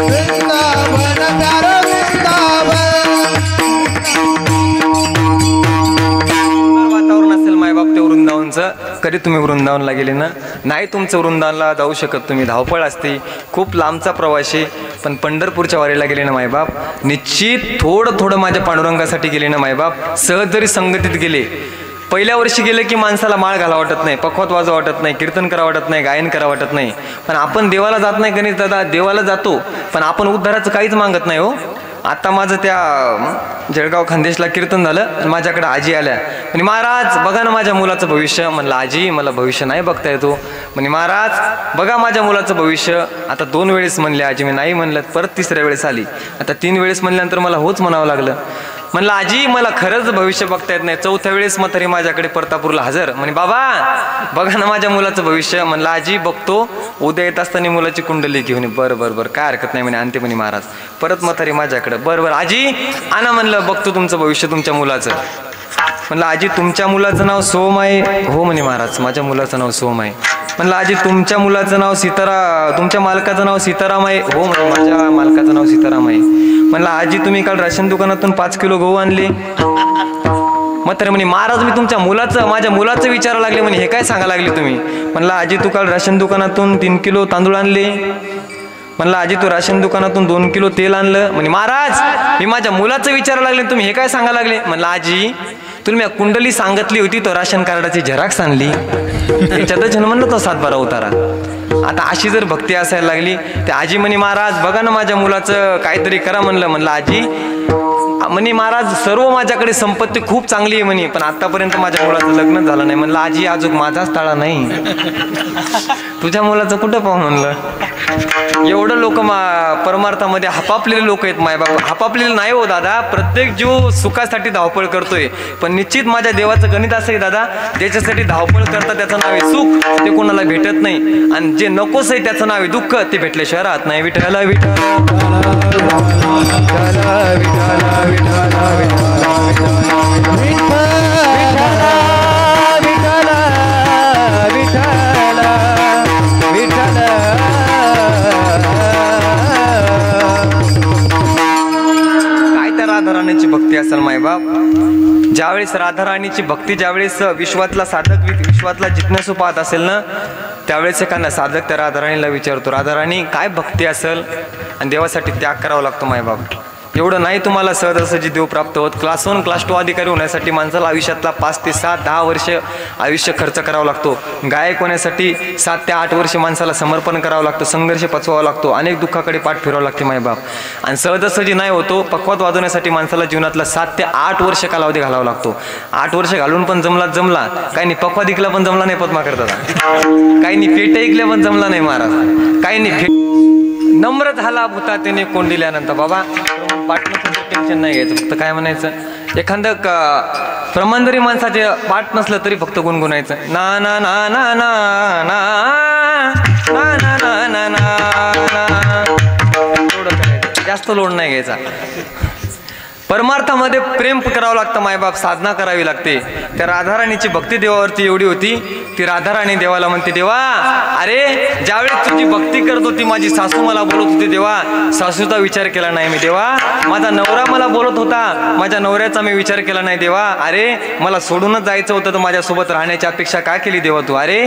वृंदावन प्यारा वृंदावन. वातावरण असेल मायबाप ते वृंदावनचं. कधी तुम्ही वृंदावनला गेले ना, नाही तुमचं वृंदावनला जाऊ शकत तुम्ही, धावपळ असते, खूप लांबचा प्रवासी. पण पंढरपूरच्या वारीला गेले ना मायबाप, निश्चित थोडं माझ्या पांडुरंगासाठी गेले ना मायबाप, सहज जरी संगतीत गेले. पहिल्या वर्षी गेले की माणसाला माळ घाला वाटत नाही, पखवात वाजवा वाटत नाही, कीर्तन करा वाटत नाही, गायन करा वाटत नाही. पण आपण देवाला जात नाही गणेश दादा, देवाला जातो पण आपण उद्धाराचं काहीच मागत नाही हो. आता माझं त्या जळगाव खानदेशला कीर्तन झालं आणि माझ्याकडे आजी आल्या, म्हणे महाराज बघा ना माझ्या मुलाचं भविष्य. म्हणलं आजी मला भविष्य नाही बघता येतो. म्हणे महाराज बघा माझ्या मुलाचं भविष्य. आता 2 वेळेस म्हणले आजी, मी नाही म्हणलं. परत 3ऱ्या वेळेस आली. आता 3 वेळेस म्हणल्यानंतर मला होच म्हणावं लागलं. म्हणलं आजी मला खरंच भविष्य बघता येत नाही. 4थ्या वेळेस म्हातारी माझ्याकडे परतापूरला हजर, म्हणे बाबा बघा ना माझ्या मुलाचं भविष्य. म्हणलं आजी बघतो. उद्या येत असताना मुलाची कुंडली घेऊन. बरं काय हरकत नाही म्हणे, आणते म्हणे महाराज. परत म्हातारी माझ्याकडे, बरं आजी आणा. म्हणलं बघतो तुमचं भविष्य तुमच्या मुलाचं. म्हणलं आजी तुमच्या मुलाचं नाव सोम आहे. हो म्हणे महाराज माझ्या मुलाचं नाव सोम आहे. म्हणलं आजी तुमच्या मुलाचं नाव तुमच्या मालकाचं नाव सीताराम आहे. हो म्हणे माझ्या मालकाचं नाव सीताराम आहे. म्हणलं आजी तुम्ही काल राशन दुकानातून 5 किलो गहू आणले. मग तर म्हणे महाराज मी तुमच्या माझ्या मुलाचं विचारायला लागले. म्हणे हे काय सांगा लागले तुम्ही. म्हणलं आजी तू काल राशन दुकानातून 3 किलो तांदूळ आणले. म्हणलं आजी तू राशन दुकानातून 2 किलो तेल आणलं. म्हणे महाराज मी माझ्या मुलाचं विचारायला लागले तुम्ही हे काय सांगा लागले. म्हणलं आजी तुला मी कुंडली सांगितली होती तो राशन कार्डाची झेरॉक्स आणली. त्याच्यातच म्हणलं तो 7-12 उतारा. आता अशी जर भक्ती असायला लागली तर आजी म्हणे महाराज बघा ना माझ्या मुलाचं काहीतरी करा. म्हणलं आजी म्हणे महाराज सर्व माझ्याकडे संपत्ती खूप चांगली आहे म्हणे पण आतापर्यंत माझ्या मुलाचं लग्न झालं नाही. म्हणलं आजी अजून माझाच ताळा नाही, तुझ्या मुलाचं कुठं पाहू. म्हणलं एवढं लोक परमार्थामध्ये हपापलेले लोक आहेत मायबाप. हपापलेले नाही हो दादा, प्रत्येक जीव सुखासाठी धावपळ करतोय. पण निश्चित माझ्या देवाचं गणित असं आहे दादा, ज्याच्यासाठी धावपळ करतात त्याचं नाव आहे सुख, ते कोणाला भेटत नाही. आणि जे नकोस आहे त्याचं नाव आहे दुःख, ते भेटल्याशिवाय राहत नाही. विठ्ठला विठ्ठला राधाराणीची भक्ती ज्यावेळेस विश्वातला साधक विश्वातला जिज्ञासू पाहत असेल ना, त्यावेळेस एखादा साधक त्या राधाराणीला विचारतो, राधाराणी काय भक्ती असेल? आणि देवासाठी त्याग करावा लागतो मायबाप. एवढं नाही तुम्हाला सहजासहजी देव प्राप्त होत. क्लास 1 क्लास 2 अधिकारी होण्यासाठी माणसाला आयुष्यातला 5 ते 7 10 वर्ष आयुष्य खर्च करावा लागतो. गायक होण्यासाठी 7 ते 8 वर्ष माणसाला समर्पण करावं लागतं, संघर्ष पचवावा लागतो, अनेक दुःखाकडे पाठ फिरावं लागते मायबाप. आणि सहजासहजी नाही होतो. पक्वात वाजवण्यासाठी माणसाला जीवनातला 7 ते 8 वर्ष कालावधी घालावा लागतो. 8 वर्ष घालून पण जमला काही नाही. पक्वात ऐकला पण जमला नाही पद्मा करतात, काही नाही. पेट ऐकल्या पण जमला नाही महाराज, काही नाही. नम्र झाला भूता त्याने कोंडिल्यानंतर बाबा पाठनं टेन्शन नाही घ्यायचं. फक्त काय म्हणायचं, एखादं प्रमाण जरी माणसाचे पाठ नसलं तरी फक्त गुणगुणायचं, ना ना ना ना ना ना ना ना ना ना ना. एवढं करायचं, जास्त लोड नाही घ्यायचा. परमार्थामध्ये प्रेम करावं लागतं मायबाप, साधना करावी लागते. त्या राधाराणीची भक्ती देवावरती एवढी होती, ती राधाराणी देवाला म्हणते, देवा अरे ज्यावेळेस तुझी भक्ती करत होती माझी सासू मला बोलत होती, देवा सासूचा विचार केला नाही मी. देवा माझा नवरा मला बोलत होता, माझ्या नवऱ्याचा मी विचार केला नाही. देवा अरे मला सोडूनच जायचं होतं तर माझ्यासोबत राहण्याची अपेक्षा काय केली देवा तू? अरे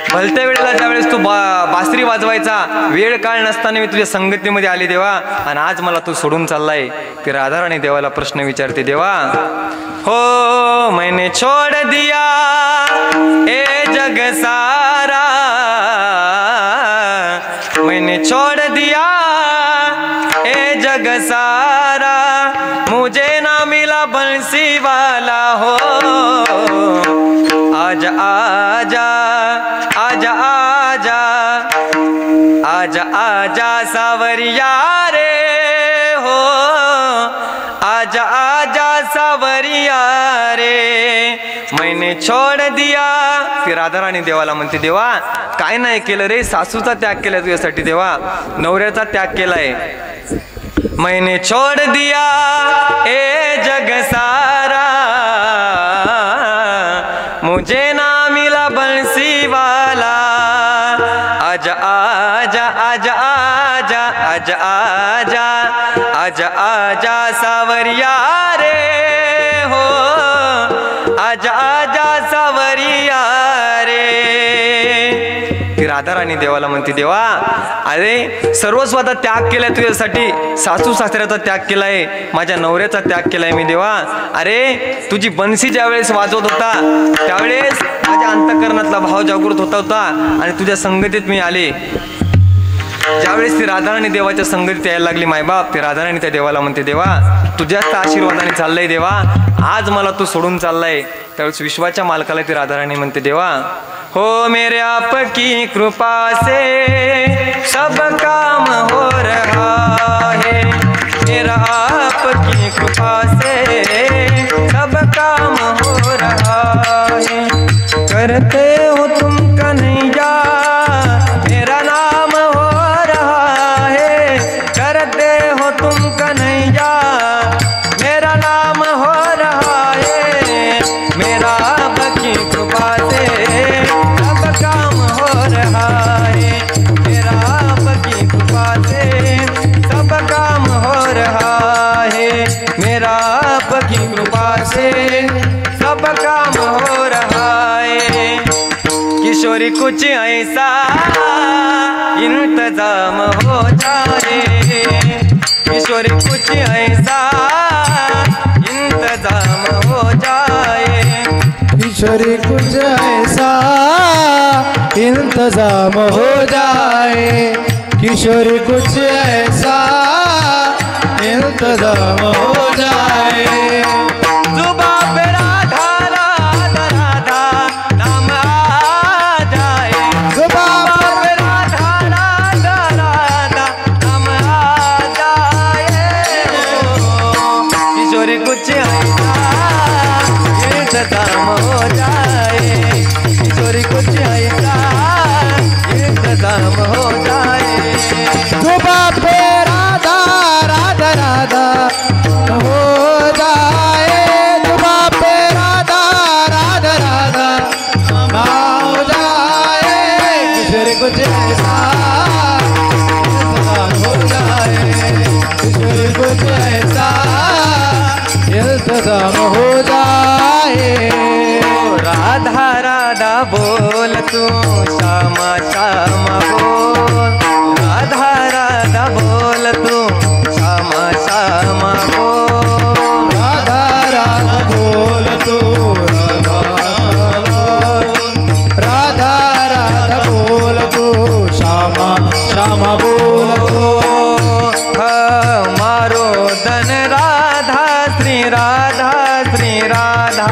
भलत्या वेळेला ज्यावेळेस तू बासरी वाजवायचा वेळ काळ नसताना मी तुझ्या संगतीमध्ये आली देवा, आणि आज मला तू सोडून चाललाय. ती राधाराणी देवाला प्रश्न विचारते, देवा हो मैंने छोड़ दिया ए जग सारा, मैंने छोड़ दिया ए जग सारा, मुझे ना मिला बंसी वाला हो, आजा आजा आजा आजा आजा आजा सावरिया रे हो, आजा आजा सावरिया रे मैंने छोड़ दिया. ती राधाराणी देवाला म्हणते, देवा काय नाही केलं रे, सासूचा त्याग केला तुझ्यासाठी देवा, नवऱ्याचा त्याग केलाय. मैंने छोड़ दिया ए जग सारा, मुझे ना मिला बंसी वाला, आजा आजा आजा आजा आजा आजा आजा आजा सावरिया रे हो, आजा आजा सावरिया रे. ती राधाराणी देवाला म्हणते, देवा अरे सर्वस्वाचा त्याग केलाय तुझ्यासाठी, सासू सासऱ्याचा त्याग केलाय, माझ्या नवऱ्याचा त्याग केलाय मी. देवा अरे तुझी बंसी ज्यावेळेस वाजवत होता त्यावेळेस माझ्या अंतःकरणातला भाव जागृत होता आणि तुझ्या संगतीत मी आले. ज्यावेळेस ती राधाराणी देवाच्या संगतीत यायला लागली मायबाप, ती राधाराणी त्या देवाला म्हणते, देवा तुझ्याच आशीर्वादाने चाललंय देवा, आज मला तू सोडून चाललाय. त्यावेळेस विश्वाच्या मालकाला ती राधाराणी म्हणते, देवा हो मेरे आपकी कृपा से सब काम हो रहा है, मेरा आपकी कृपा से सब काम हो रहा है, करते हो तुम कन्हैया मेरा नाम हो रहा है, करते हो तुम कन्हैया मेरा नाम हो रहा है, मेरा आपकी कृपा से सब काम हो रहा है, मेरा आपकी कृपा से सब काम हो रहा है, मेरा आपकी कृपा से सब काम हो रहा है. किशोरी कुछ ऐसा इंतजाम हो जाए, किशोरी कुछ ऐसा इंतजाम हो जाए, किशोरी कुछ ऐसा इंतजाम हो जाए, किशोरी कुछ ऐसा इंतजाम हो जाए. जुबां पे राधा राधा राधा नाम आ जाए, जुबां पे राधा राधा राधा नाम आ जाए, किशोरी कुछ ऐसा इंतजाम हो जाए, किशोरी कुछ ऐसा इंतजाम हो जाए. जुबां पे राधा राधा राधा हो जाए, जुबां पे राधा राधा राधा हो जाए, किशोरी कुछ ऐसा इंतजाम हो जाए, किशोरी कुछ ऐसा इंतजाम हो जाए. राधा राधा बोल तू श्यामा श्यामा बोल राधा राधा बोल तू श्यामा श्यामा बोल राधा राधा बोल तू राधा राधा बोल तू श्यामा श्यामा बोल तू मारो धन राधा श्री राधा श्री राधा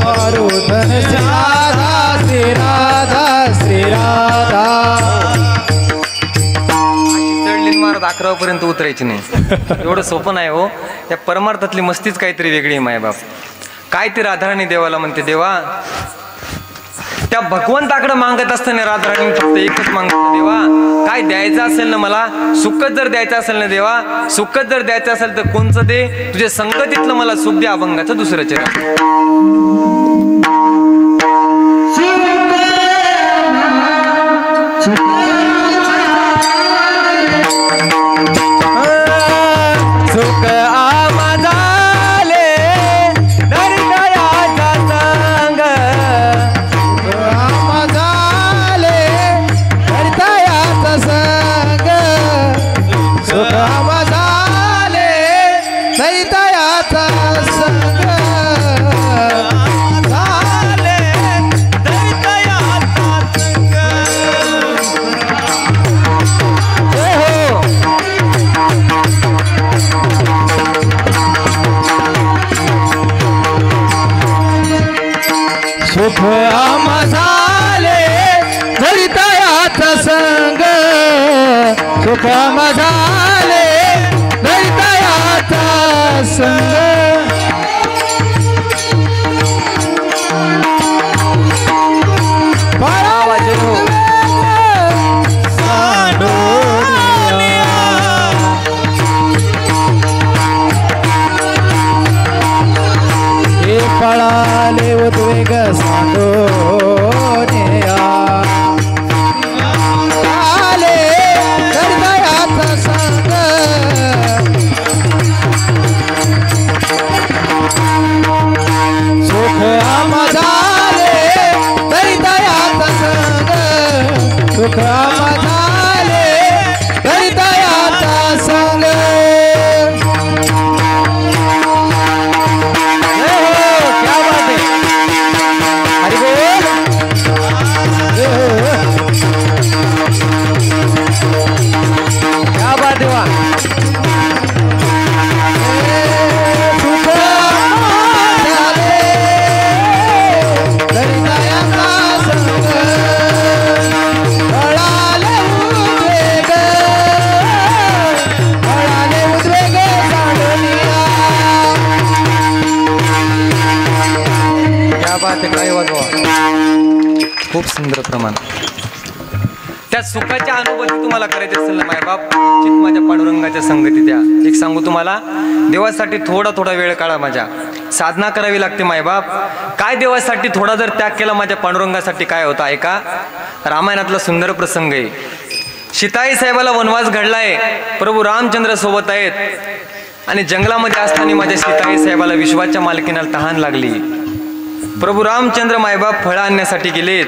मारो धन श्री राधा श्री राधा श्री राधा चढली महाराज 11 पर्यंत उतरायची नाही एवढं सोपं नाही हो या परमार्थातली मस्तीच काहीतरी वेगळी आहे मायबाप काय ती राधाराणी देवाला म्हणते देवा त्या भगवंताकडे मागत असताना राधाराणी फक्त एकच मागत देवा काय द्यायचं असेल ना मला सुखच जर द्यायचं असेल ना देवा सुखच जर द्यायचं असेल तर कोणचं दे तुझे संगतीतलं मला सुख दे अभंगाचं दुसरं चरण सुख आमदाले दर्दयाचा संग आमदाले दर्दयाचा संग सुख आमदाले दर्दयाचा संग झाले दर्दयाचा संग हो सुख आमझाले दरितयाचा संग सुख आमझाले दरितयाचा संग पळाले उद्वेग सांडोनिया आले हृदयाचा संग सुख आमझाले हृदयाचा संग सुख आमझाले हृदयाचा संग खूप सुंदर प्रमाण त्या सुखाच्या अनुभूती तुम्हाला करायची असेल ना मायबाप चित माझ्या पांडुरंगाच्या संगती द्या एक सांगू तुम्हाला देवासाठी थोडा थोडा वेळ काढा माझ्या साधना करावी लागते मायबाप काय देवासाठी थोडा जर त्याग केला माझ्या पांडुरंगासाठी काय होतं ऐका रामायणातला सुंदर प्रसंग आहे सीताई साहेबाला वनवास घडलाय प्रभू रामचंद्र सोबत आहेत आणि जंगलामध्ये असताना माझ्या सीताई साहेबाला विश्वाच्या मालकीनाला तहान लागली प्रभू रामचंद्र मायबाप फळं आणण्यासाठी गेलेत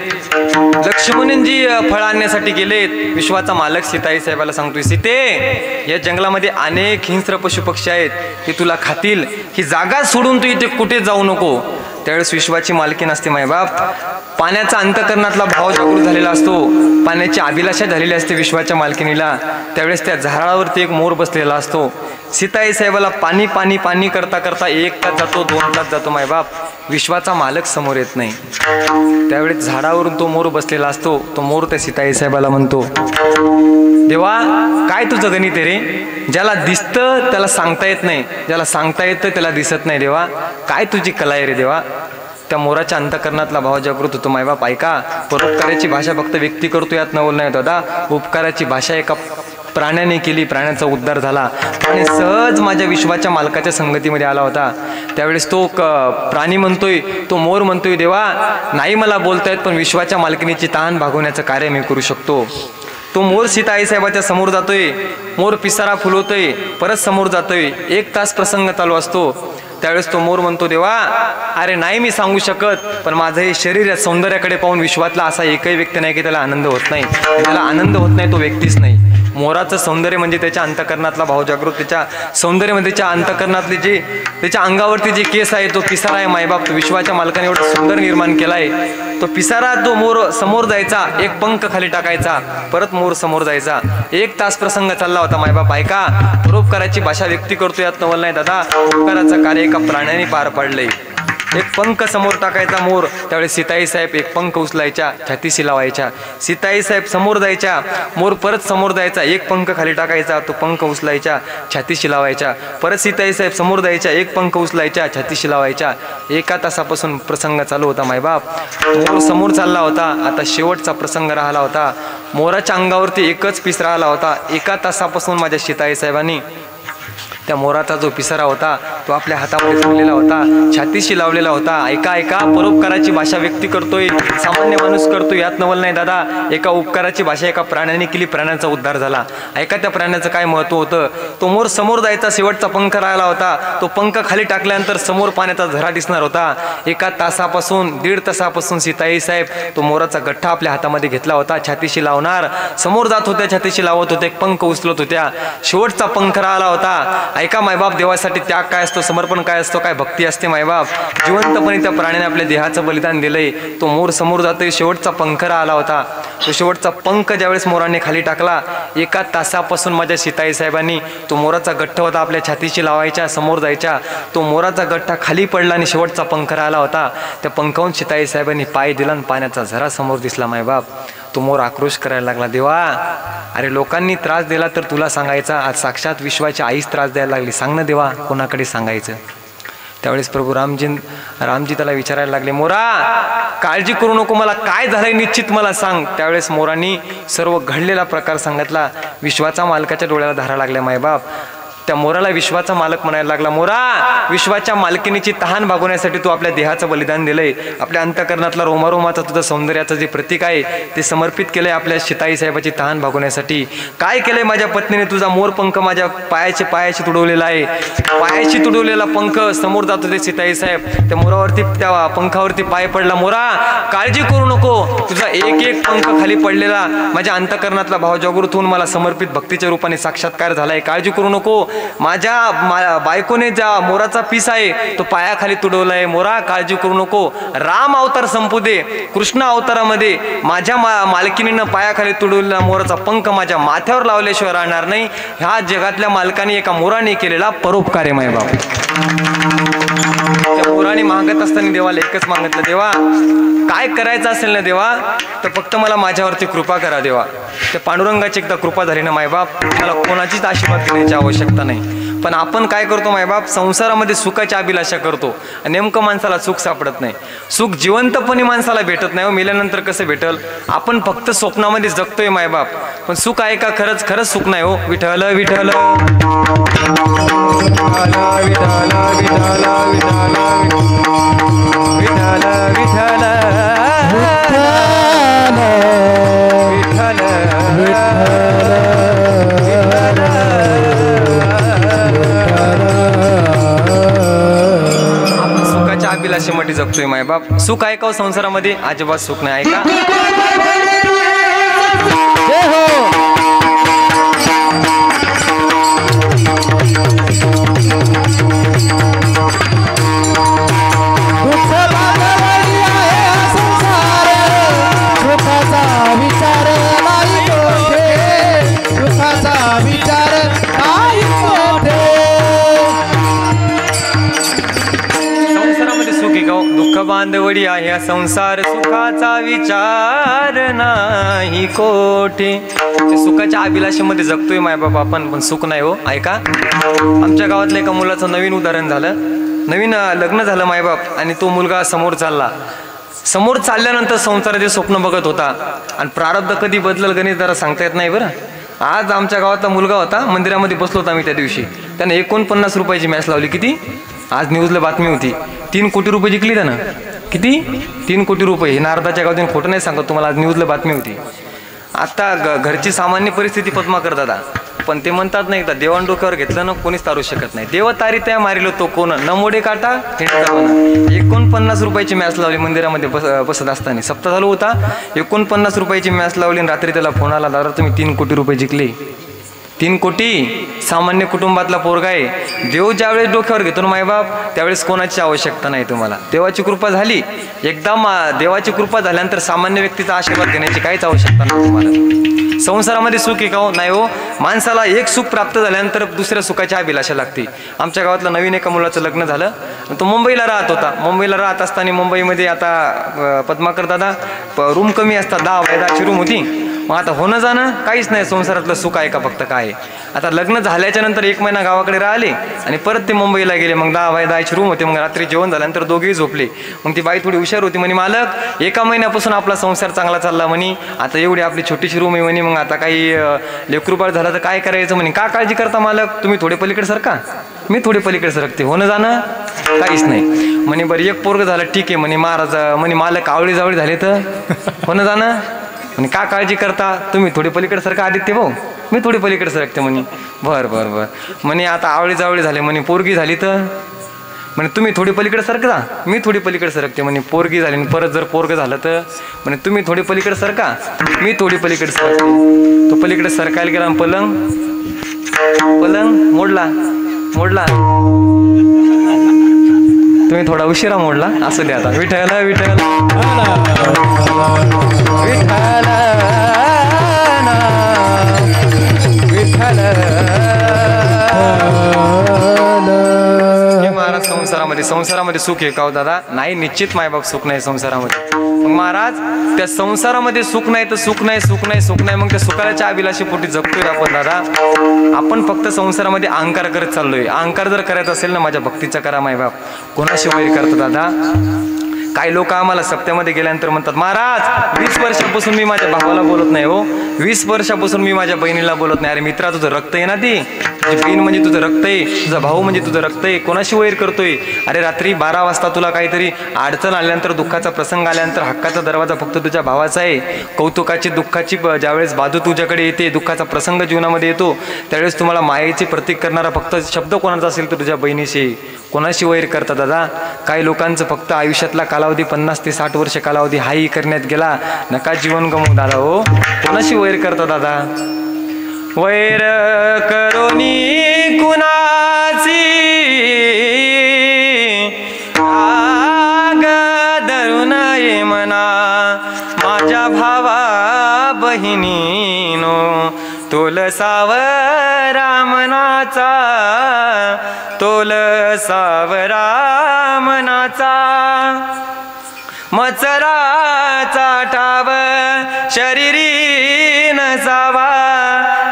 लक्ष्मणजी फळं आणण्यासाठी गेलेत विश्वाचा मालक सीताई साहेबाला सांगतोय सीते या जंगलामध्ये अनेक हिंस्र पशु पक्षी आहेत ते तुला खातील ही जागा सोडून तू इथे कुठे जाऊ नको त्यावेळेस विश्वाची मालकीन असते मायबाप पाण्याचा अंतकरणातला भाव जागृत झालेला असतो पाण्याची अभिलाषा झालेली असते विश्वाच्या मालकिनीला त्यावेळेस त्या झाडावरती एक मोर बसलेला असतो सीताई साहेबाला पाणी पाणी पाणी करता करता 1 तास जातो 2 तास जातो मायबाप विश्वाचा मालक समोर येत नाही त्यावेळेस झाडावरून तो मोर बसलेला असतो तो मोर त्या सीताई साहेबाला म्हणतो देवा काय तुझं गणित आहे रे ज्याला दिसतं त्याला सांगता येत नाही ज्याला सांगता येतं त्याला दिसत नाही देवा काय तुझी कला आहे रे देवा त्या मोराच्या अंतकरणातला भाव जागृत होतो मायबाप ऐका परोपकाराची भाषा फक्त व्यक्ती करतो यात न बोलण्यात दादा उपकाराची भाषा एका प्राण्याने केली प्राण्याचा उद्धार झाला आणि सहज माझ्या विश्वाच्या मालकाच्या संगतीमध्ये आला होता त्यावेळेस तो प्राणी म्हणतोय तो मोर म्हणतोय देवा नाही मला बोलतायत पण विश्वाच्या मालकिनीची तहान भागवण्याचं कार्य मी करू शकतो तो मोर सीताई साहेबाच्या समोर जातोय मोर पिसारा फुलवतोय परत समोर जातोय 1 तास प्रसंग चालू असतो त्यावेळेस तो मोर म्हणतो देवा अरे नाही मी सांगू शकत, पण माझं हे शरीर सौंदर्याकडे पाहून विश्वातला असा एकही व्यक्ती नाही की त्याला आनंद होत नाही. त्याला आनंद होत नाही तो व्यक्तीच नाही. मोराचं सौंदर्य म्हणजे त्याच्या अंतकरणातला भाव जागृत, त्याच्या सौंदर्य म्हणजे त्याच्या अंतकरणातले जे त्याच्या अंगावरती जे केस आहे तो पिसारा आहे मायबाप. तो विश्वाच्या मालकाने एवढं सुंदर निर्माण केलाय. तो पिसारा तो मोर समोर जायचा, एक पंख खाली टाकायचा, परत मोर समोर जायचा. 1 तास प्रसंग चालला होता मायबाप. ऐका, परोपकाराची भाषा व्यक्ती करतो यात नवल नाही दादा. उपकाराचं कार्य एका प्राण्याने पार पाडलंय. एक पंख समोर टाकायचा मोर, त्यावेळेस सीताई साहेब एक पंख उचलायच्या, छातीशी लावायच्या. सीताई साहेब समोर जायच्या, मोर परत समोर जायचा, एक पंख खाली टाकायचा, तो पंख उचलायच्या, छातीशी लावायच्या. परत सीताई साहेब समोर जायच्या, एक पंख उचलायच्या, छातीशी लावायच्या. 1 तासापासून प्रसंग चालू होता मायबाप. मोर समोर चालला होता. आता शेवटचा प्रसंग राहिला होता. मोराच्या अंगावरती एकच पीस राहिला होता. 1 तासापासून माझ्या सीताई साहेबांनी त्या मोराचा जो पिसारा होता तो आपल्या हातामध्ये ठेवलेला होता, छातीशी लावलेला होता. ऐका ऐका, परोपकाराची भाषा व्यक्ती करतोय, सामान्य माणूस करतोय यात नवल नाही दादा. एका उपकाराची भाषा एका प्राण्याने केली, प्राण्याचा उद्धार झाला. ऐका त्या प्राण्याचं काय महत्व होतं. तो मोर समोर जायचा, शेवटचा पंख राहिला होता. तो पंख खाली टाकल्यानंतर समोर पाण्याचा झरा दिसणार होता. 1 तासापासून 1.5 तासापासून सीताई साहेब तो मोराचा गठ्ठा आपल्या हातामध्ये घेतला होता, छातीशी लावणार, समोर जात होत्या, छातीशी लावत होते, एक पंख उचलत होत्या. शेवटचा पंख राहिला होता. ऐका मायबाप, देवासाठी त्याग काय असतो, समर्पण काय असतो, काय भक्ती असते मायबाप. जिवंतपणे त्या प्राण्याने आपल्या देहाचं बलिदान दिलंय. तो मोर समोर जातोय, शेवटचा पंख राहिला होता. तो शेवटचा पंख ज्यावेळेस मोराने खाली टाकला, 1 तासापासून माझ्या सीताई साहेबांनी तो मोराचा गठ्ठा होता आपल्या छातीशी लावायच्या, समोर जायच्या. तो मोराचा गठ्ठा खाली पडला आणि शेवटचा पंख राहिला होता. त्या पंखावून सीताई साहेबांनी पाय दिला आणि पाण्याचा झरा समोर दिसला मायबाप. तो मोर आक्रोश करायला लागला, देवा अरे लोकांनी त्रास दिला तर तुला सांगायचा, आज साक्षात विश्वाची आईच त्रास द्यायला लागली, सांग ना देवा कोणाकडे सांगायचं. त्यावेळेस प्रभू रामजी त्याला विचारायला लागले, मोरा काळजी करू नको, मला काय झालंय निश्चित मला सांग. त्यावेळेस मोरांनी सर्व घडलेला प्रकार सांगितला. विश्वाचा मालकाच्या डोळ्याला धारा लागल्या मायबाप. त्या मोराला विश्वाचा मालक म्हणायला लागला, मोरा विश्वाच्या मालकिनीची तहान भागवण्यासाठी तू आपल्या देहाचं बलिदान दिलंय, आपल्या अंतकरणातला रोमारोमाचा तुझं सौंदर्याचं जे प्रतीक आहे ते समर्पित केलंय आपल्या सीताई साहेबाची तहान भागवण्यासाठी. काय केलंय माझ्या पत्नीने, तुझा मोर पंख माझ्या पायाशी तुडवलेला आहे. पायाशी तुडवलेला पंख समोर जात होते सीताई साहेब. त्या मोरावरती, त्या पंखावरती पाय पडला. मोरा काळजी करू नको, तुझा एक पंख खाली पडलेला माझ्या अंतकरणातला भाव जागृत होऊन मला समर्पित भक्तीच्या रूपाने साक्षात्कार झालाय. काळजी करू नको, माझ्या बायकोने ज्या मोराचा पीस आहे तो पायाखाली तुडवलाय. मोरा काळजी करू नको, राम अवतार संपू दे, कृष्ण अवतारामध्ये माझ्या मालकिनीनं पायाखाली तुडवलेला मोराचा पंख माझ्या माथ्यावर लावल्याशिवाय राहणार नाही. ह्या जगातल्या मालकाने एका मोराने केलेला परोपकार आहे मायबाप. त्या मोराने मागत असताना देवाला एकच मागितलं, देवा काय करायचं असेल ना देवा तर फक्त मला माझ्यावरती कृपा करा देवा. त्या पांडुरंगाची एकदा कृपा झाली ना मायबाप, मला कोणाचीच आशीर्वाद घेण्याची आवश्यकता नाही. पण आपण काय करतो मायबाप, संसारामध्ये सुखाची अभिलाषा करतो आणि नेमकं माणसाला सुख सापडत नाही. सुख जिवंतपणे माणसाला भेटत नाही, मेल्यानंतर कसं भेटल. आपण फक्त स्वप्नामध्ये जगतोय मायबाप, पण सुख आहे का, खरंच खरंच सुख नाही हो. विठ्ठल विठ्ठल अभिलाषेमध्ये जगतोय मायबाप. सुख आहे का संसारामध्ये, अजिबात सुख नाही. आहे दुःख बांधवडी आहे संसार, सुखाचा विचार नाही कोठे. सुखाच्या अभिलाषेमध्ये जगतोय मायबाप आपण, पण सुख नाही हो. ऐका, आमच्या गावातल्या एका मुलाचं नवीन उदाहरण झालं. नवीन लग्न झालं मायबाप आणि तो मुलगा समोर चालला. समोर चालल्यानंतर संसाराचे स्वप्न बघत होता आणि प्रारब्ध कधी बदलल गणित जरा सांगता येत नाही बरं. आज आमच्या गावातला मुलगा होता, मंदिरामध्ये बसलो होता आम्ही त्या दिवशी. त्याने 49 रुपयाची मॅच लावली. किती? आज न्यूजला बातमी होती, 3 कोटी रुपये जिंकली त्यानं. किती? 3 कोटी रुपये. हे नारदाच्या गावातून खोटं नाही सांगत तुम्हाला, आज न्यूजला बातमी होती. आता घरची सामान्य परिस्थिती पद्माकर दादा, पण ते म्हणतात नाही का, देवान डोक्यावर घेतलं ना कोणीच तारू शकत नाही. देव तारी त्या मारिलो तो कोण, न मोडे काटा हिंडता म्हणा. 49 रुपयाची मॅच लावली मंदिरामध्ये बसत असताना. सप्ताह चालू होता, 49 रुपयाची मॅच लावली आणि रात्री त्याला फोन आला, दादा तुम्ही 3 कोटी रुपये जिंकले. 3 कोटी. सामान्य कुटुंबातला पोरगा आहे. देव ज्यावेळेस डोक्यावर घेतो ना मायबाप, त्यावेळेस कोणाची आवश्यकता नाही तुम्हाला. देवाची कृपा झाली, एकदा देवाची कृपा झाल्यानंतर सामान्य व्यक्तीचा आशीर्वाद घेण्याची काहीच आवश्यकता नाही तुम्हाला. संसारामध्ये सुख आहे का हो? नाही हो. माणसाला एक सुख प्राप्त झाल्यानंतर दुसऱ्या सुखाची अभिलाषा लागते. आमच्या गावातलं नवीन एका मुलाचं लग्न झालं, तो मुंबईला राहत होता. मुंबईला राहत असताना मुंबईमध्ये आता पद्माकर दादा रूम कमी असतात, 10 रूम होती. मग आता होणं जाणं काहीच नाही, संसारातलं सुख आहे का फक्त काय. आता लग्न झाल्याच्या नंतर 1 महिना गावाकडे राहिले आणि परत ते मुंबईला गेले. मग 10 रूम होते. मग रात्री जेवण झाल्यानंतर दोघेही झोपले. मग ती बाई थोडी हुशार होती, म्हणे मालक 1 महिन्यापासून आपला संसार चांगला चालला म्हणे, आता एवढी आपली छोटीशी रूम आहे म्हणे, मग आता काही लेकरूबाळ झालं तर काय करायचं म्हणे. का काळजी करता मालक, तुम्ही थोडे पलीकडे सरका. मी थोडे पलीकडे सरकते, होणं जाणं काहीच नाही म्हणे. बरं 1 पोरग झालं ठीक आहे म्हणे. महाराज म्हणे मालक आवळी जावळी झाले तर होणं जाणं म्हणे. का काळजी करता, तुम्ही थोडी पलीकडे सरका आदित्य भाऊ, मी थोडी पलीकडे सरकते म्हणे. बरं बरं बरं म्हणे. आता आवळी जावळी झाले म्हणे, पोरगी झाली तर म्हणे तुम्ही थोडी पलीकडे सरका, मी थोडी पलीकडे सरकते म्हणे. पोरगी झाली परत जर पोरग झालं तर म्हणे तुम्ही थोडी पलीकडे सरका, मी थोडी पलीकडे सरकते. तो पलीकडे सरकायला गेला, पलंग मोडला. तुम्ही थोडा उशिरा मोडला, असं द्या. आता विठ्ठल विठ्ठल विठ्ठल महाराज. संसारामध्ये सुख आहे का हो दादा? नाही, निश्चित मायबाप सुख नाही संसारामध्ये. मग महाराज त्या संसारामध्ये सुख नाही तर सुख नाही. मग त्या सुखाच्या अभिलाषी पोटी जगतोय आपण दादा. आपण फक्त संसारामध्ये अहंकार करत चाललोय. अहंकार जर करायचा असेल ना, माझ्या भक्तीचा करा मायबाप. कोणाशी वैर करतो दादा? काही लोक आम्हाला सप्त्यामध्ये गेल्यानंतर म्हणतात, महाराज 20 वर्षापासून मी माझ्या भावाला बोलत नाही हो, 20 वर्षापासून मी माझ्या बहिणीला बोलत नाही. अरे मित्रा, तुझं रक्त आहे ना, ती तुझी बहीण म्हणजे तुझं रक्त आहे, तुझा भाऊ म्हणजे तुझं रक्त आहे. कोणाशी वैर करतोय? अरे रात्री 12 वाजता तुला काहीतरी अडचण आल्यानंतर, दुःखाचा प्रसंग आल्यानंतर हक्काचा दरवाजा फक्त तुझ्या भावाचा आहे. कौतुकाची दुःखाची ज्यावेळेस बाजू तुझ्याकडे येते, दुःखाचा प्रसंग जीवनामध्ये येतो, त्यावेळेस तुम्हाला मायेचे प्रतीक करणारा फक्त शब्द कोणाचा असेल तर तुझ्या बहिणीशी. कोणाशी वैर करता दादा? काही लोकांचं फक्त आयुष्यातला कालावधी 50 ते 60 वर्ष कालावधी हाही करण्यात गेला. नका जीवन गमवू दादा हो. कोणाशी वैर करता दादा? वैर करोनी कुणाची, राग धरू नये मना. माझ्या भावा बहिणीनो, तोल सावरा मनाचा, तोल सावरा मनाचा. मचराचा ठाव शरीरी नसावा,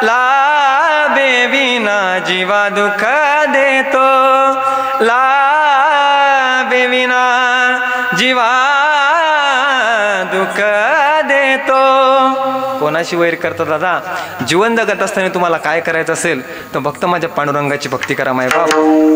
लाभे विना जीवा दुःख देतो, लाभे विना जीवा दुःख देतो. कोणाशी वैर करता दादा? जीवन जगत असताना तुम्हाला काय करायचं असेल तर फक्त माझ्या पांडुरंगाची भक्ती करा मायबाप.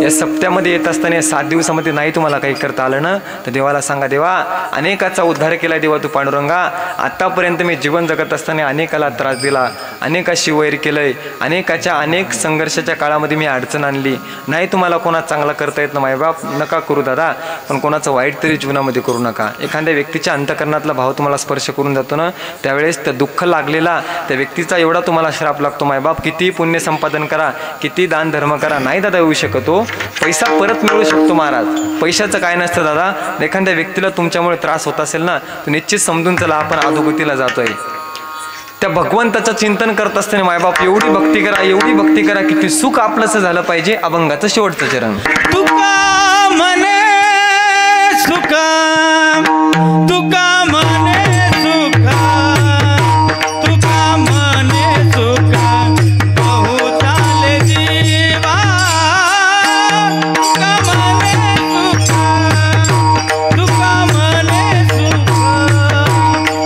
या सप्त्यामध्ये येत असताना 7 दिवसामध्ये नाही तुम्हाला काही करता आलं ना, तर देवाला सांगा, देवा अनेकाचा उद्धार केला देवा तू पांडुरंगा. आतापर्यंत मी जीवन जगत असताना अनेकाला त्रास दिला, अनेकाशी वैर केलंय, अनेक संघर्षाच्या काळामध्ये मी अडचण आणली. नाही तुम्हाला कोणा चांगला करता येत ना मायबाप, नका करू दादा. पण कोणाचं वाईट तरी जीवनामध्ये करू नका. एखाद्या व्यक्तीच्या अंतकरणातला भाव तुम्हाला स्पर्श करून जातो ना, त्यावेळेस त्या दुःख लागलेला त्या व्यक्तीचा एवढा तुम्हाला श्राप लागतो मायबाप. किती पुण्य संपादन करा, किती दान धर्म करा, नाही दादा येऊ शकतो. पैसा परत मिळू शकतो महाराज, पैशाचं काय नसतं दादा. एखाद्या व्यक्तीला तुमच्यामुळे त्रास होत असेल ना, तर निश्चित समजून चला आपण अधोगतीला जातोय. त्या भगवंताचं चिंतन करत असताना मायबाप एवढी भक्ती करा किती सुख आपलंसं झालं पाहिजे. अभंगाचं शेवटचं चरण. तुका मने सुखा, तुका मने सुखा, तुका मने सुखा, बहुत आले जीवा. तुका मने सुखा, तुका मने सुखा,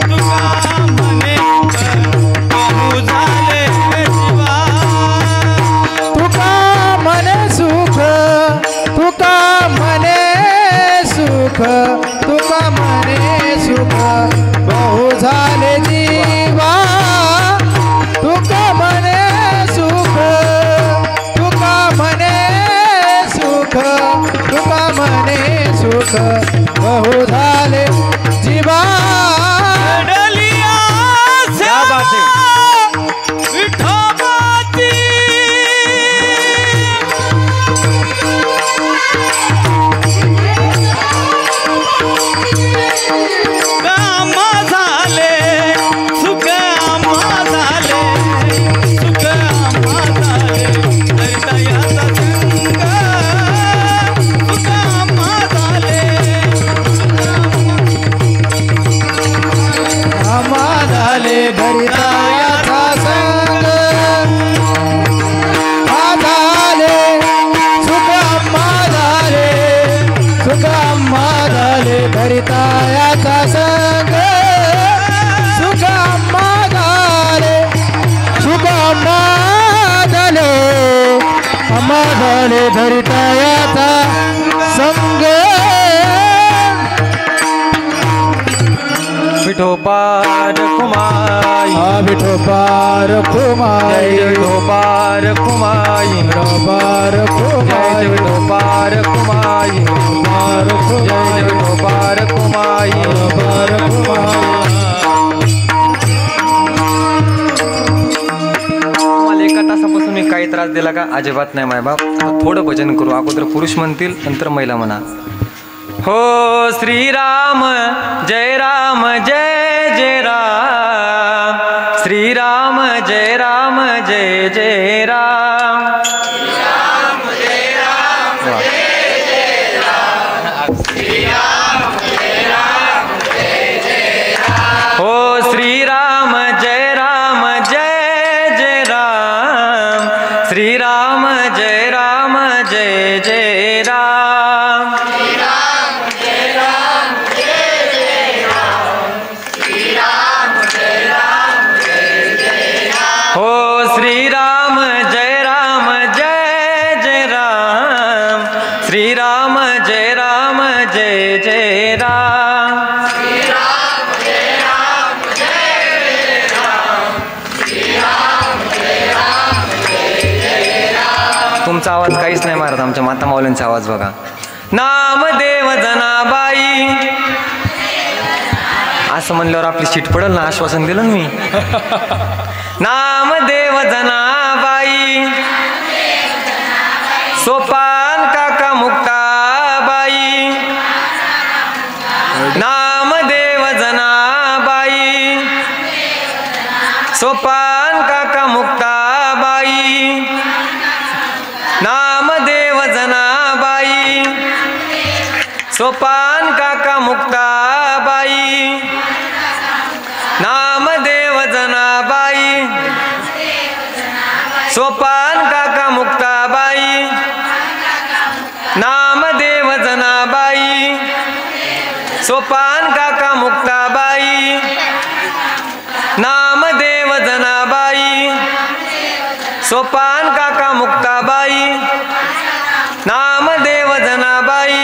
तुका मने बहुत आले जीवा. तुका मने सुख, तुका मने सुख, सुख बहु झाले जीवा डलिया क्या बात है विठोबाची कामा झाले सुख आम्हा झाले सुख आम्हा झाले हृदयाचा संग सुख आम्हा झाले आम्हा झाले भरितायाचा संग झाले सुख आम्हा झाले सुख आम्हा झाले भरितायाचा संग सुख आम्हा झाले सुख आम्हा झाले भरितायाचा संग विठोबार कुमाई विठोबार कुमाई जय विठोबार कुमाई विठोबार जय कुमाई विठोबार कुमाई जय विठोबार कुमाई विठोबार कुमाई मला एका तासापासून मी काही त्रास दिला का? अजिबात नाही मायबाप. आता थोडं भजन करू. अगोदर पुरुष म्हणतील नंतर महिला म्हणा. हो श्रीराम जय राम जय जय राम श्रीराम जय राम जय जय राम हो श्रीराम जय राम जय जय राम श्रीराम जय राम जय जय राम हो श्रीराम जय राम जय जय राम श्रीराम जय राम जय जय राम तुमचा आवाज काहीच नाही मारत. आमच्या माता माऊलींचा आवाज बघा. नामदेव जनाबाई असं म्हणल्यावर आपली सीट पडेल ना. आश्वासन दिलं ना मी. नामदेव जनाबाई सोपान काका मुक्ताबाई नामदेव जनाबाई सोपान काका मुक्ताबाई नामदेव जनाबाई सोपान काका मुक्ताबाई नामदेव जनाबाई सोपान काका मुक्ताबाई नामदेव जनाबाई सोपान काका मुक्ताबाई नामदेव जनाबाई सोपान काका मुक्ताबाई नामदेव जनाबाई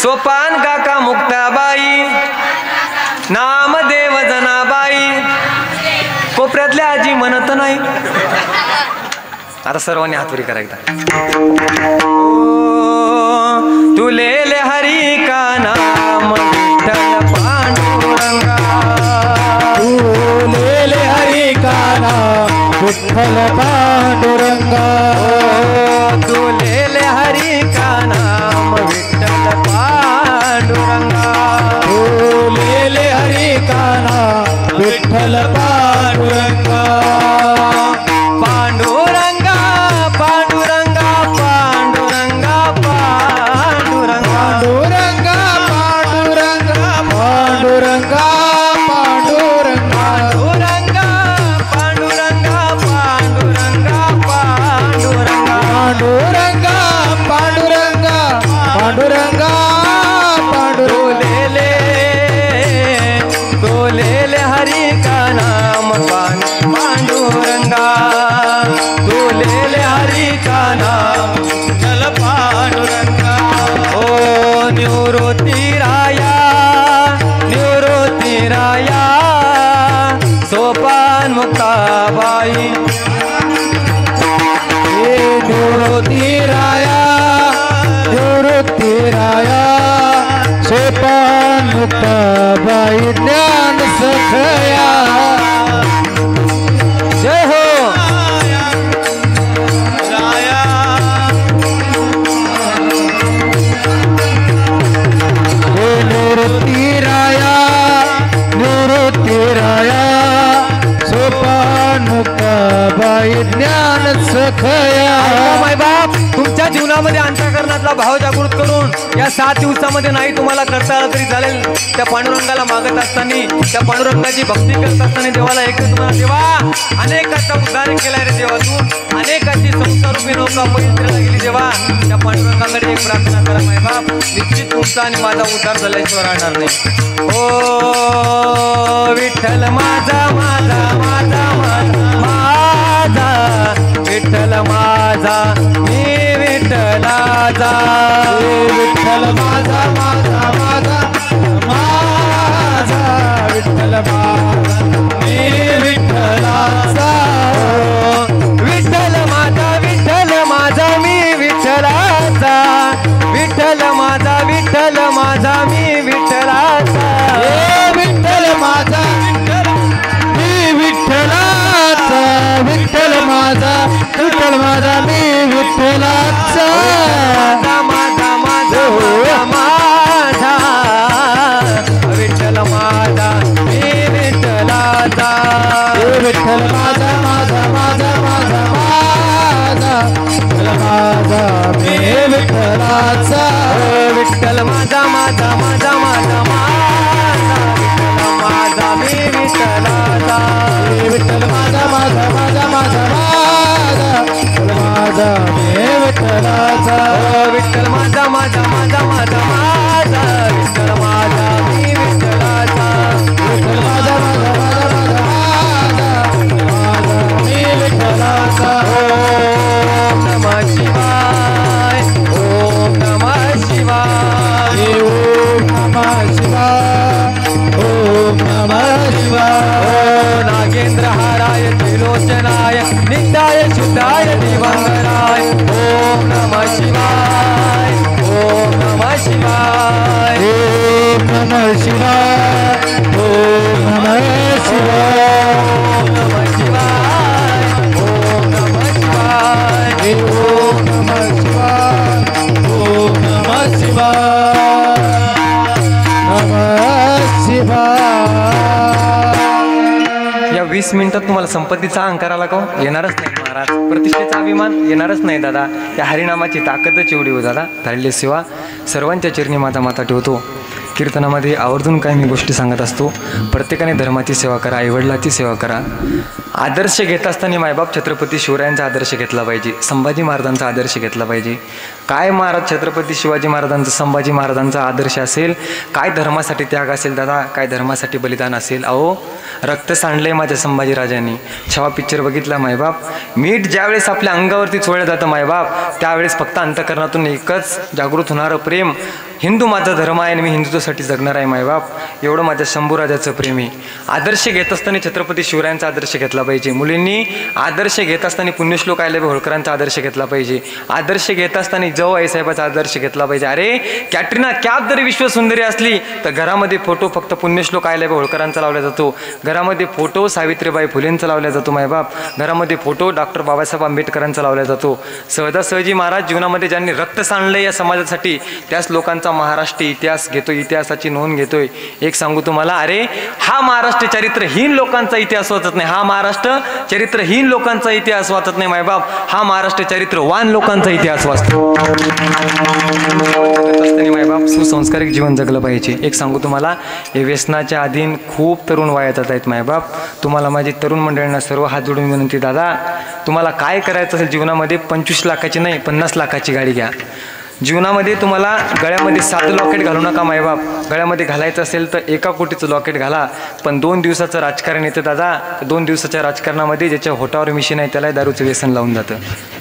सोपान काका मुक्ताबाई नामदेव जनाबाई कोपऱ्यातल्या आजी म्हणत नाही. आता सर्वांनी हातवरी करायचा. तुलेले हरी का नाम विठ्ठल पांडुरंगा तुलेले हरी का नाम विठ्ठल पांडुरंगा तुलेले हरी का नाम विठ्ठल पांडुरंगा तुलेले हरी का नाम विठ्ठल पांडुरंगा पांडुरंगा पांडुरंगा पांडुरंगा पांडुरंगा पांडुरंगा पांडुरंगा पांडुरंगा पांडुरंगा पांडुरंगा पांडुरंगा पांडुरंगा पांडुरंगा पांडुरंगा पांडुरंगा तोलेले तोलेले हरी का नाम पांडुरंगा तोलेले हरी का नाम चल पांडुरंगा ओ निवृत्ती राया सोपान मुक्ताबाई निवृत्ती राया मुक्ताबाई ज्ञान सखया जय हो राया निवृत्ती राया सोपान मुक्ताबाई ज्ञान सखया माय बाप तुमच्या जीवनामध्ये अंतःकरणातला भाव जागृत करून या 7 दिवसामध्ये नाही तुम्हाला करता आलं तरी चालेल. त्या पांडुरंगाला मागत असताना त्या पांडुरंगाची भक्ती करत असताना देवाला एक तुम्हाला देवा अनेकांचा उद्धार केलाय रे देवा तू अनेकांची संसारूपी नौका पवित्रला गेली देवा त्या पांडुरंगाकडे एक प्रार्थना करा माय बाप निश्चित तुमचा आणि माझा उद्धार झाल्याशिवाय राहणार नाही. ओ विठ्ठल माझा माझा माझा माझा विठ्ठल माझा मी विठ्ठलाचा विठ्ठल माझा माझा माझा माझा विठ्ठल माझा मी विठ्ठलाचा विठ्ठल माझा मी विठ्ठलाचा विठ्ठल माझा मी विठ्ठलाचा विठ्ठल माझा मी विठ्ठलाचा विठ्ठल माझा मी विठ्ठलाचा माझा माझा माझा विठ्ठल माझा मी विठ्ठलाचा विठ्ठल माझा माझा माझा माझा माझा विठ्ठल माझा मी विठ्ठलाचा विठ्ठल माझा माझा माझा माझा माझा विठ्ठल माझा मी विठ्ठलाचा विठ्ठल माझा माझा माझा माझा विठ्ठल माझा मी विठ्ठलाचा विठ्ठल माझा माझा माझा माझा माझा विठ्ठल माझा मी विठ्ठलाचा विठ्ठल माझा माझा माझा माझा माझा मी विठ्ठलाचा ओम नमः शिवाय ओम नमः शिवाय ओम नमः शिवाय ओम नमः शिवाय नागेंद्र हाराय त्रिलोचनाय नित्याय शुद्धाय दिवंगराय ओम नमः शिवाय ओम नमः शिवाय ओम नमः शिवाय ओम नमः शिवाय ओम नमः शिवाय ओम नमः शिवाय ओम नमः शिवाय ओम नमः शिवाय नमः शिवाय. या 20 मिनिटात तुम्हाला संपत्तीचा अहंकार आला का हो? येणारच नाही महाराज. प्रतिष्ठेचा अभिमान येणारच नाही दादा. या हरिनामाची ताकदच एवढी हो दादा. धाडले सेवा सर्वांच्या चरणी माझा माता ठेवतो. कीर्तनामध्ये आवर्जून काही मी गोष्टी सांगत असतो. प्रत्येकाने धर्माची सेवा करा, आईवडिलाची सेवा करा. आदर्श घेत असताना मायबाप छत्रपती शिवरायांचा आदर्श घेतला पाहिजे, संभाजी महाराजांचा आदर्श घेतला पाहिजे. काय महाराज छत्रपती शिवाजी महाराजांचा, संभाजी महाराजांचा आदर्श असेल, काय धर्मासाठी त्याग असेल दादा, काय धर्मासाठी बलिदान असेल. अहो रक्त सांडलंय माझ्या संभाजीराजांनी. छावा पिक्चर बघितला मायबाप. मीठ ज्यावेळेस आपल्या अंगावरती चोळलं जातं मायबाप, त्यावेळेस फक्त अंतःकरणातून एकच जागृत होणारं प्रेम, हिंदू माझा धर्म आहे आणि मी हिंदुत्वासाठी जगणार आहे मायबाप, एवढं माझ्या शंभूराजाचं प्रेम आहे. आदर्श घेत असताना छत्रपती शिवरायांचा आदर्श घेतला पाहिजे. मुलींनी आदर्श घेत असताना पुण्यश्लोक आयलेबे होळकरांचा आदर्श घेतला पाहिजे. आदर्श घेत असताना जव आईसाहेबाचा आदर्श घेतला पाहिजे. अरे कॅटरीना कॅफ जरी विश्वसुंदरी असली तर घरामध्ये फोटो फक्त पुण्यश्लोक आयलेबे होळकरांचा लावला जातो. घरामध्ये फोटो सावित्रीबाई फुलेंचा लावला जातो मायबाप. घरामध्ये फोटो डॉक्टर बाबासाहेब आंबेडकरांचा लावला जातो. सहजासहजी महाराज जीवनामध्ये ज्यांनी रक्त सांडलं या समाजासाठी त्याच लोकांचा महाराष्ट्र इतिहास घेतोय, इतिहासाची नोंद घेतोय. एक सांगू तुम्हाला, अरे हा महाराष्ट्र चरित्रहीन लोकांचा इतिहास वाचत नाही, हा महाराष्ट्र चरित्रहीन लोकांचा इतिहास वाचत नाही मायबाप, हा महाराष्ट्र चरित्रवान लोकांचा इतिहास वाचतो. मायबाप सुसंस्कारिक जीवन जगलं पाहिजे. एक सांगू तुम्हाला, हे व्यसनाच्या अधीन खूप तरुण वाया जात आहेत मायबाप. तुम्हाला माझी तरुण मंडळींना सर्व हात जोडून विनंती, दादा तुम्हाला काय करायचं असेल जीवनामध्ये 25 लाखाची नाही 50 लाखाची गाडी घ्या. जीवनामध्ये तुम्हाला गळ्यामध्ये 7 लॉकेट घालू नका मायबाप. गळ्यामध्ये घालायचं असेल तर 1 कोटीचं लॉकेट घाला. पण 2 दिवसाचं राजकारण येतं दादा. 2 दिवसाच्या राजकारणामध्ये ज्याच्या होटावर मिशीन आहे त्याला दारूचं व्यसन लावून जातं.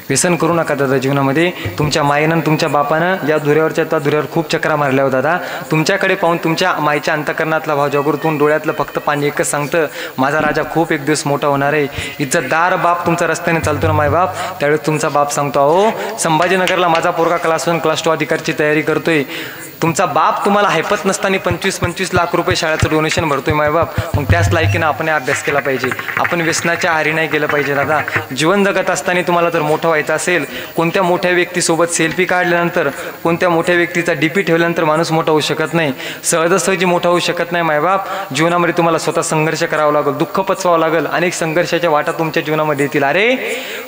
व्यसन करू नका दादा जीवनामध्ये. तुमच्या मायेनं तुमच्या बापानं या धुऱ्यावरच्या त्या धुऱ्यावर खूप चक्रा मारल्या हो दादा. तुमच्याकडे पाहून तुमच्या माईच्या अंतःकरणातला भाव जागृत होऊन डोळ्यातलं फक्त पाणी एकच सांगतं, माझा राजा खूप एक दिवस मोठा होणार आहे. इज्जतदार बाप तुमचा रस्त्याने चालतो ना मायबाप, त्यावेळेस तुमचा बाप सांगतो, अहो संभाजीनगरला माझा पोरगा क्लास 1 क्लास 2 अधिकारची तयारी करतोय. तुमचा बाप तुम्हाला हैपत नसताना 25-25 लाख रुपये शाळेचं डोनेशन भरतोय मायबाप, मग त्याच लायकीनं आपण अभ्यास केला पाहिजे. आपण व्यसनाच्या आहारी नाही गेलं पाहिजे दादा. जीवन जगत असताना तुम्हाला जर मोठं व्हायचं असेल, कोणत्या मोठ्या व्यक्तीसोबत सेल्फी काढल्यानंतर, कोणत्या मोठ्या व्यक्तीचा डीपी ठेवल्यानंतर माणूस मोठा होऊ शकत नाही. सहजासहजी मोठा होऊ शकत नाही मायबाप. जीवनामध्ये तुम्हाला स्वतः संघर्ष करावा लागेल, दुःख पचवावं लागेल, अनेक संघर्षाच्या वाटा तुमच्या जीवनामध्ये येतील. अरे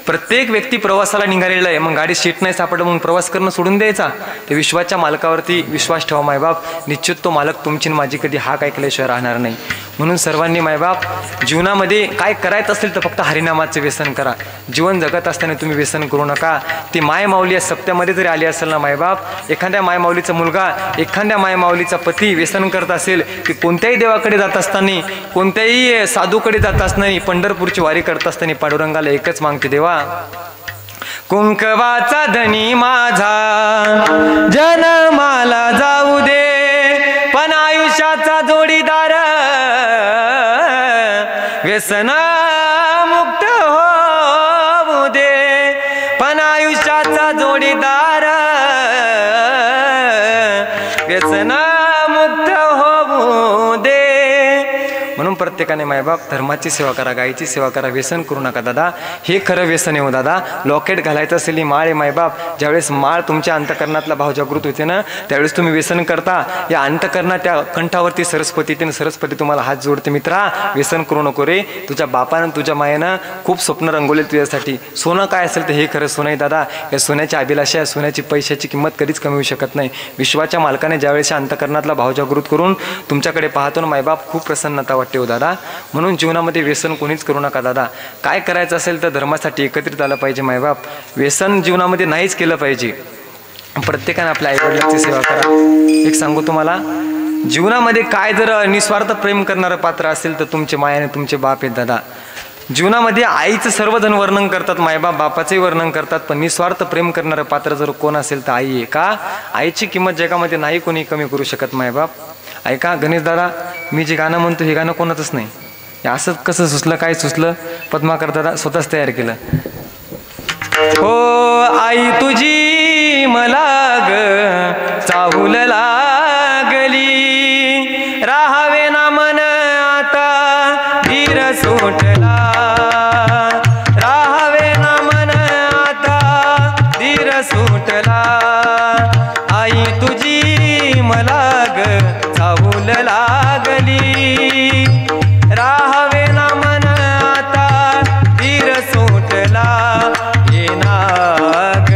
प्रत्येक व्यक्ती प्रवासाला निघालेला आहे, मग गाडी सीट नाही सापडलं म्हणून प्रवास करणं सोडून द्यायचा? ते विश्वाच्या मालकावरती विश्वास ठेवा मायबाप. निश्चित तो मालक तुमची माझी कधी हाक ऐकल्याशिवाय राहणार नाही. म्हणून सर्वांनी मायबाप जीवनामध्ये काय करायचं असेल तर फक्त हरिनामाचं व्यसन करा. जीवन जगत असताना तुम्ही व्यसन करू नका. ती मायमाऊली या सप्त्यामध्ये जरी आली असेल ना मायबाप, एखाद्या मायमाऊलीचा मुलगा, एखाद्या मायमाऊलीचा पती व्यसन करत असेल, की कोणत्याही देवाकडे जात असताना, कोणत्याही साधूकडे जात असताना, पंढरपूरची वारी करत असताना पांडुरंगाला एकच मागते, देवा कुंकवाचा धनी माझा जन्माला जाऊ दे, पण आयुष्याचा जोडीदार व्यसना मुक्त होऊ दे, पण आयुष्याचा जोडीदार व्यसना मुक्त होऊ दे. म्हणून प्रत्येकाने मायबाप धर्माची सेवा करा, गायीची सेवा करा, व्यसन करू नका दादा. हे खरं व्यसन आहे हो दादा. लॉकेट घालायचं असेल ही माळ आहे मायबाप. ज्यावेळेस माळ तुमच्या अंतकरणातला भाव जागृत होते ना, त्यावेळेस तुम्ही व्यसन करता. या अंतकरणात त्या कंठावरती सरस्वती येते, सरस्वती तुम्हाला हात जोडते, मित्रा व्यसन करू नको रे. तुझ्या बापानं तुझ्या मायेनं खूप स्वप्न रंगवले तुझ्यासाठी. सोनं काय असेल तर हे खरं सोनं आहे दादा. या सोन्याची अभिलाषा, या सोन्याची पैशाची किंमत कधीच कमी होऊ शकत नाही. विश्वाच्या मालकाने ज्यावेळेस अंतकरणातला भाव जागृत करून तुमच्याकडे पाहतो ना मायबाप, खूप प्रसन्नता वाटते हो दादा. म्हणून जीवनामध्ये व्यसन कोणीच करू नका दादा. काय करायचं असेल तर धर्मासाठी एकत्रित आलं पाहिजे मायबाप. व्यसन जीवनामध्ये नाहीच केलं पाहिजे. प्रत्येकाने आपल्या आईवडिलांची सेवा करा. एक सांगू तुम्हाला, जीवनामध्ये काय जर निस्वार्थ प्रेम करणारं पात्र असेल तर तुमचे माय आणि तुमचे बाप आहेत दादा. जीवनामध्ये आईचं सर्वजण वर्णन करतात, मायबाप बापाचंही वर्णन करतात, पण निस्वार्थ प्रेम करणारं पात्र जर कोण असेल तर आई आहे. का? आईची किंमत जगामध्ये नाही कोणी कमी करू शकत मायबाप. ऐका गणेश दादा, मी जे गाणं म्हणतो हे गाणं कोणाचंच नाही. असं कसं सुचलं, काय सुचलं? पद्माकर दादा स्वतःच तयार केलं. हो आई तुझी मला ग चाहूल लागली, राहावे ना मन आता धीर सुटला, राहावे ना मन आता धीर सुटला, आई तुझी मला ग चाहूल लागली, राहावे ना मन आता धीर सुटला, येना ग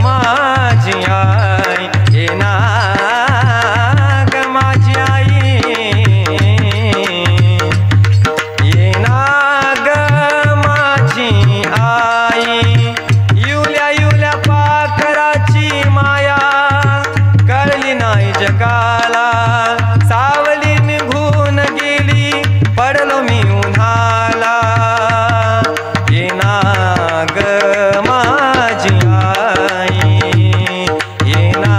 माझी आई, येना ग माझी आई, येना ग माझी आई. युल्या युल्या पाखराची माया कळली नाही जगाला, सावली निघून गेली पडलो मी उन्हाला, येना ग माझी आई, येना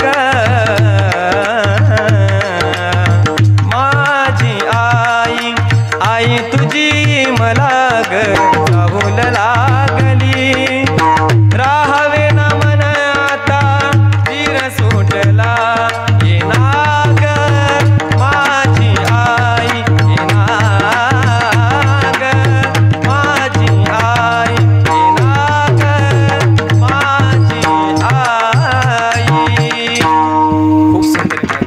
ग माझी आई, आई तुझी मला ग चाहूल लागली, राहावे ना मन आता धीर सुटला, येना ग माझी आई, येना ग माझी आई, येना ग माझी आई. खूप सुंदर आहे.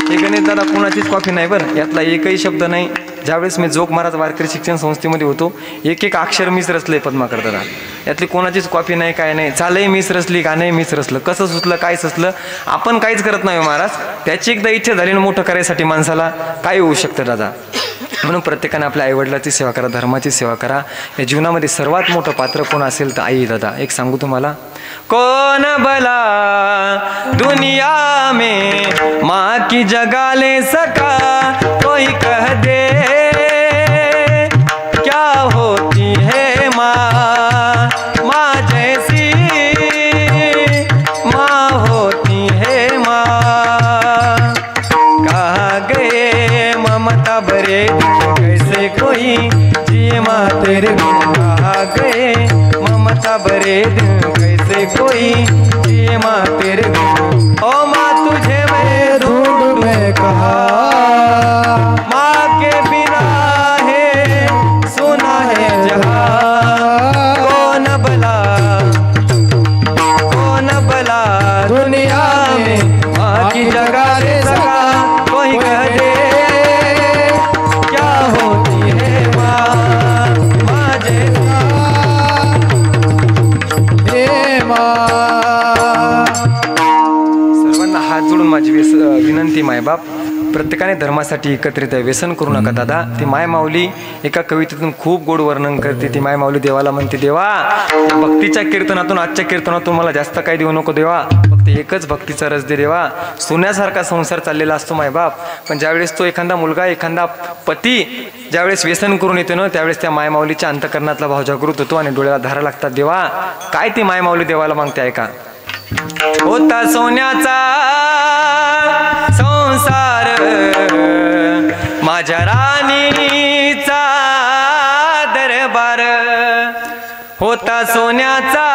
हे गणेश दादा कोणाचीच कॉफी नाही बरं, यातला एकही शब्द नाही. ज्यावेळेस मी जोग महाराज वारकरी शिक्षण संस्थेमध्ये होतो, एक एक अक्षर मीच रचले पद्माकर दादा. यातली कोणाचीच कॉपी नाही, काय नाही. चालही मीच रचली, गाणंही मीच रचलं. कसं सुचलं, काय सुचलं, आपण काहीच करत नाही महाराज. त्याची एकदा इच्छा झाली ना मोठं करायसाठी माणसाला, काय होऊ शकतं दादा. म्हणून प्रत्येकाने आपल्या आईवडिलाची सेवा करा, धर्माची सेवा करा. या जीवनामध्ये सर्वात मोठं पात्र कोण असेल तर आई दादा. एक सांगू तुम्हाला, कौन भला दुनिया में माँ की जगह ले सका, कोई कह दे क्या होती है माँ, माँ जैसी माँ होती है माँ, कहाँ गए ममता भरे कैसे कोई जिए माँ तेरे बिन, कहाँ गए ममता भरे दिन कैसे कोई जिए माँ तेरे बिन ओ माँ तुझे मैं ढूंढ मैं कहा माँ के बिना है सुना है जहाँ कौन भला दुनिया में माँ की जगह रे सका कोई कह दे क्या होती है माँ जैसा हे माँ. सर्वांना हात जोडून माझी विनंती मायबाप, प्रत्येकाने धर्मासाठी एकत्रित आहे. व्यसन करू नका दादा. ती माय माऊली एका कवितेतून खूप गोड वर्णन करते. ती माय माऊली देवाला म्हणते, देवा भक्तीच्या कीर्तनातून आजच्या कीर्तनातून मला जास्त काही देऊ नको देवा, फक्त एकच भक्तीचा रस दे देवा. सोन्यासारखा संसार चाललेला असतो मायबाप, पण ज्यावेळेस तो एखादा मुलगा एखादा पती ज्यावेळेस व्यसन करून येतो ना त्यावेळेस त्या माय माऊलीच्या अंतकरणातला भाव जागृत होतो आणि डोळ्याला धारा लागतात. देवा काय ती माय माऊली देवाला मागते ऐका. होता सोन्याचा संसार माझ्या राणीचा दरबार, होता सोन्याचा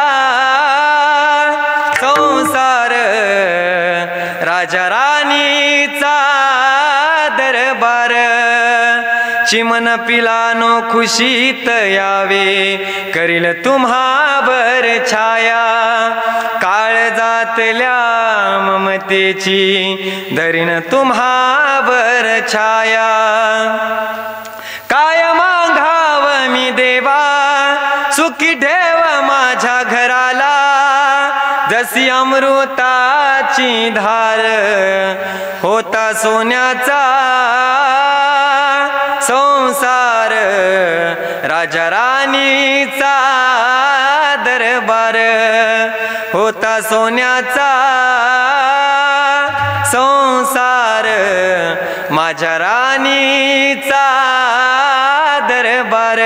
संसार राजा राणीचा दरबार. चिमन पिलानो खुशीत यावे करील तुम्हावर छाया, काळजातल्या ममतेची धरीन तुम्हावर छाया. काय मागाव मी देवा सुखी ठेव माझ्या घराला, जशी अमृताची धार होता सोन्याचा संसार राजा राणीचा दरबार, होता सोन्याचा संसार माझ्या राणीचा दरबार,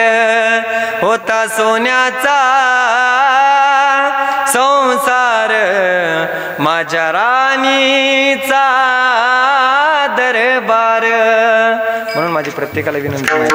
होता सोन्याचा संसार माझ्या राणीचा दरबार. म्हणून माझी प्रत्येकाला विनंती आहे,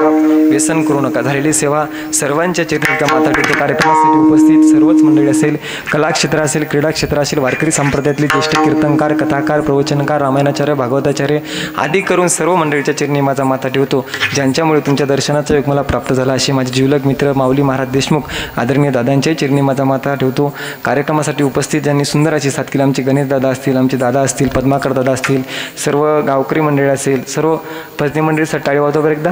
व्यसन करू नका. झालेली सेवा सर्वांच्या चरित्र माता टितो कार्यक्रमासाठी उपस्थित सर्वच मंडळी असेल, कला क्षेत्र असेल, क्रीडा क्षेत्र असेल, वारकरी संप्रदायातले ज्येष्ठ कीर्तनकार, कथाकार, प्रवचनकार, रामायणाचार्य, भागवताचार्य आदी करून सर्व मंडळीच्या चरणी माझा माथा ठेवतो, ज्यांच्यामुळे तुमच्या दर्शनाचा योग मला प्राप्त झाला. असे माझे जीवलग मित्र माऊली महाराज देशमुख आदरणीय दादांच्या चरणी माझा माथा ठेवतो. कार्यक्रमासाठी उपस्थित ज्यांनी सुंदर अशी साथ केली, आमचे गणेश दादा असतील, आमचे दादा असतील, पद्माकर दादा असतील, सर्व गावकरी मंडळी असेल, सर्व भजनी मंडळी टाळी वाजवा बरं एकदा.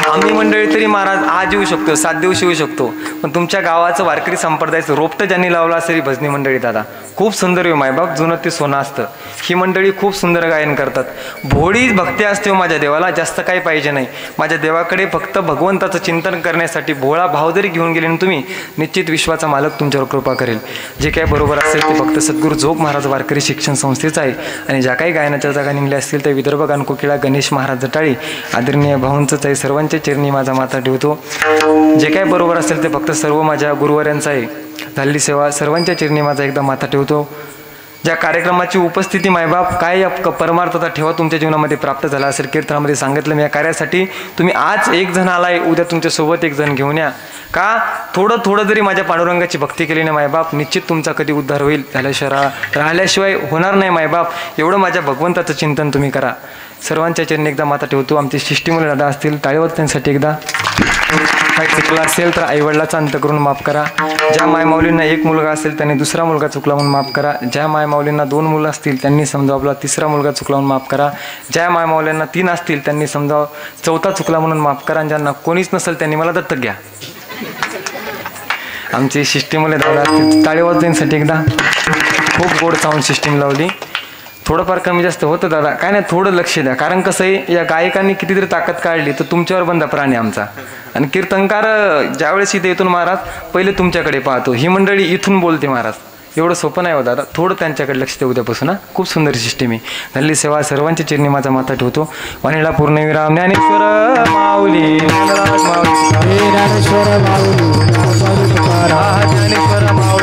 आम्ही मंडळी तरी महाराज आज येऊ शकतो, 7 दिवस येऊ शकतो, पण तुमच्या गावाचं वारकरी संप्रदायाचं रोपटं ज्यांनी लावलं असेल भजनी मंडळी दादा, खूप सुंदर आहे मायबाप, जुनं ते सोनं असतं. ही मंडळी खूप सुंदर गायन करतात. भोळी भक्ती असते माझ्या देवाला, जास्त काही पाहिजे नाही. माझ्या देवाकडे फक्त भगवंताचं चिंतन करण्यासाठी भोळा भाव जरी घेऊन गेले ना तुम्ही, निश्चित विश्वाचा मालक तुमच्यावर कृपा करेल. जे काही बरोबर असेल ते फक्त सद्गुरू झोप महाराज वारकरी शिक्षण संस्थेचं आहे. आणि ज्या काही गायनाच्या जागा निघल्या असतील त्या विदर्भ गानकोकिळा गणेश महाराज जटाळी आदरणीय भाऊंचंच आहे. सर्वांच्या चरणी माझा माथा ठेवतो. जे काही बरोबर असेल ते फक्त सर्व माझ्या गुरुवाऱ्यांचं आहे. झालेली सेवा सर्वांच्या चरणी माझा एकदा माथा ठेवतो. ज्या कार्यक्रमाची उपस्थिती मायबाप काय परमार्थता ठेवा तुमच्या जीवनामध्ये प्राप्त झाला असेल. कीर्तनामध्ये सांगितलं मी या कार्यासाठी तुम्ही आज एक जण आलाय, उद्या तुमच्यासोबत एक जण घेऊन या. का थोडं जरी माझ्या पांडुरंगाची भक्ती केली नाही मायबाप, निश्चित तुमचा कधी उद्धार होईल. राहिल्याशिवाय होणार नाही मायबाप. एवढं माझ्या भगवंताचं चिंतन तुम्ही करा. सर्वांच्या चरणी एकदा माथा ठेवतो. आमचे शिष्टीमुळे दादा असतील, टाळीवर त्यांसाठी एकदा. काही चुकला असेल तर आईवडिलाचा अंत करून माफ करा. ज्या मायमाऊलींना एक मुलगा असेल त्यांनी दुसरा मुलगा चुकला म्हणून माफ करा. ज्या मायमाऊलींना 2 मुलं असतील त्यांनी समजा आपला 3रा मुलगा चुकला म्हणून माफ करा. ज्या मायमाऊलींना 3 असतील त्यांनी समजा 4था चुकला म्हणून माफ करा. आणि ज्यांना कोणीच नसेल त्यांनी मला दत्तक घ्या. आमची सिस्टीमला दादा असतील, टाळीवर त्यांसाठी एकदा. खूप गोड साऊंड सिस्टीम लावली. थोडंफार कमी जास्त होतं दादा, काय नाही, थोडं लक्ष द्या. कारण कसं आहे, या गायकांनी कितीतरी ताकद काढली तर तुमच्यावर बंदा प्राणी आमचा. आणि कीर्तनकार ज्यावेळेस इथे येतो महाराज पहिले तुमच्याकडे पाहतो. ही मंडळी इथून बोलते महाराज. एवढं सोपं नाही हो दादा, थोडं त्यांच्याकडे लक्ष द्या उद्यापासून. खूप सुंदर सिस्टीम आहे. झालेली सेवा सर्वांच्या चरणी माझा माथा ठेवतो. वाणीला पूर्णविराम. ज्ञानेश्वर माऊली, ज्ञानेश्वर माऊली, ज्ञानेश्वर माऊली.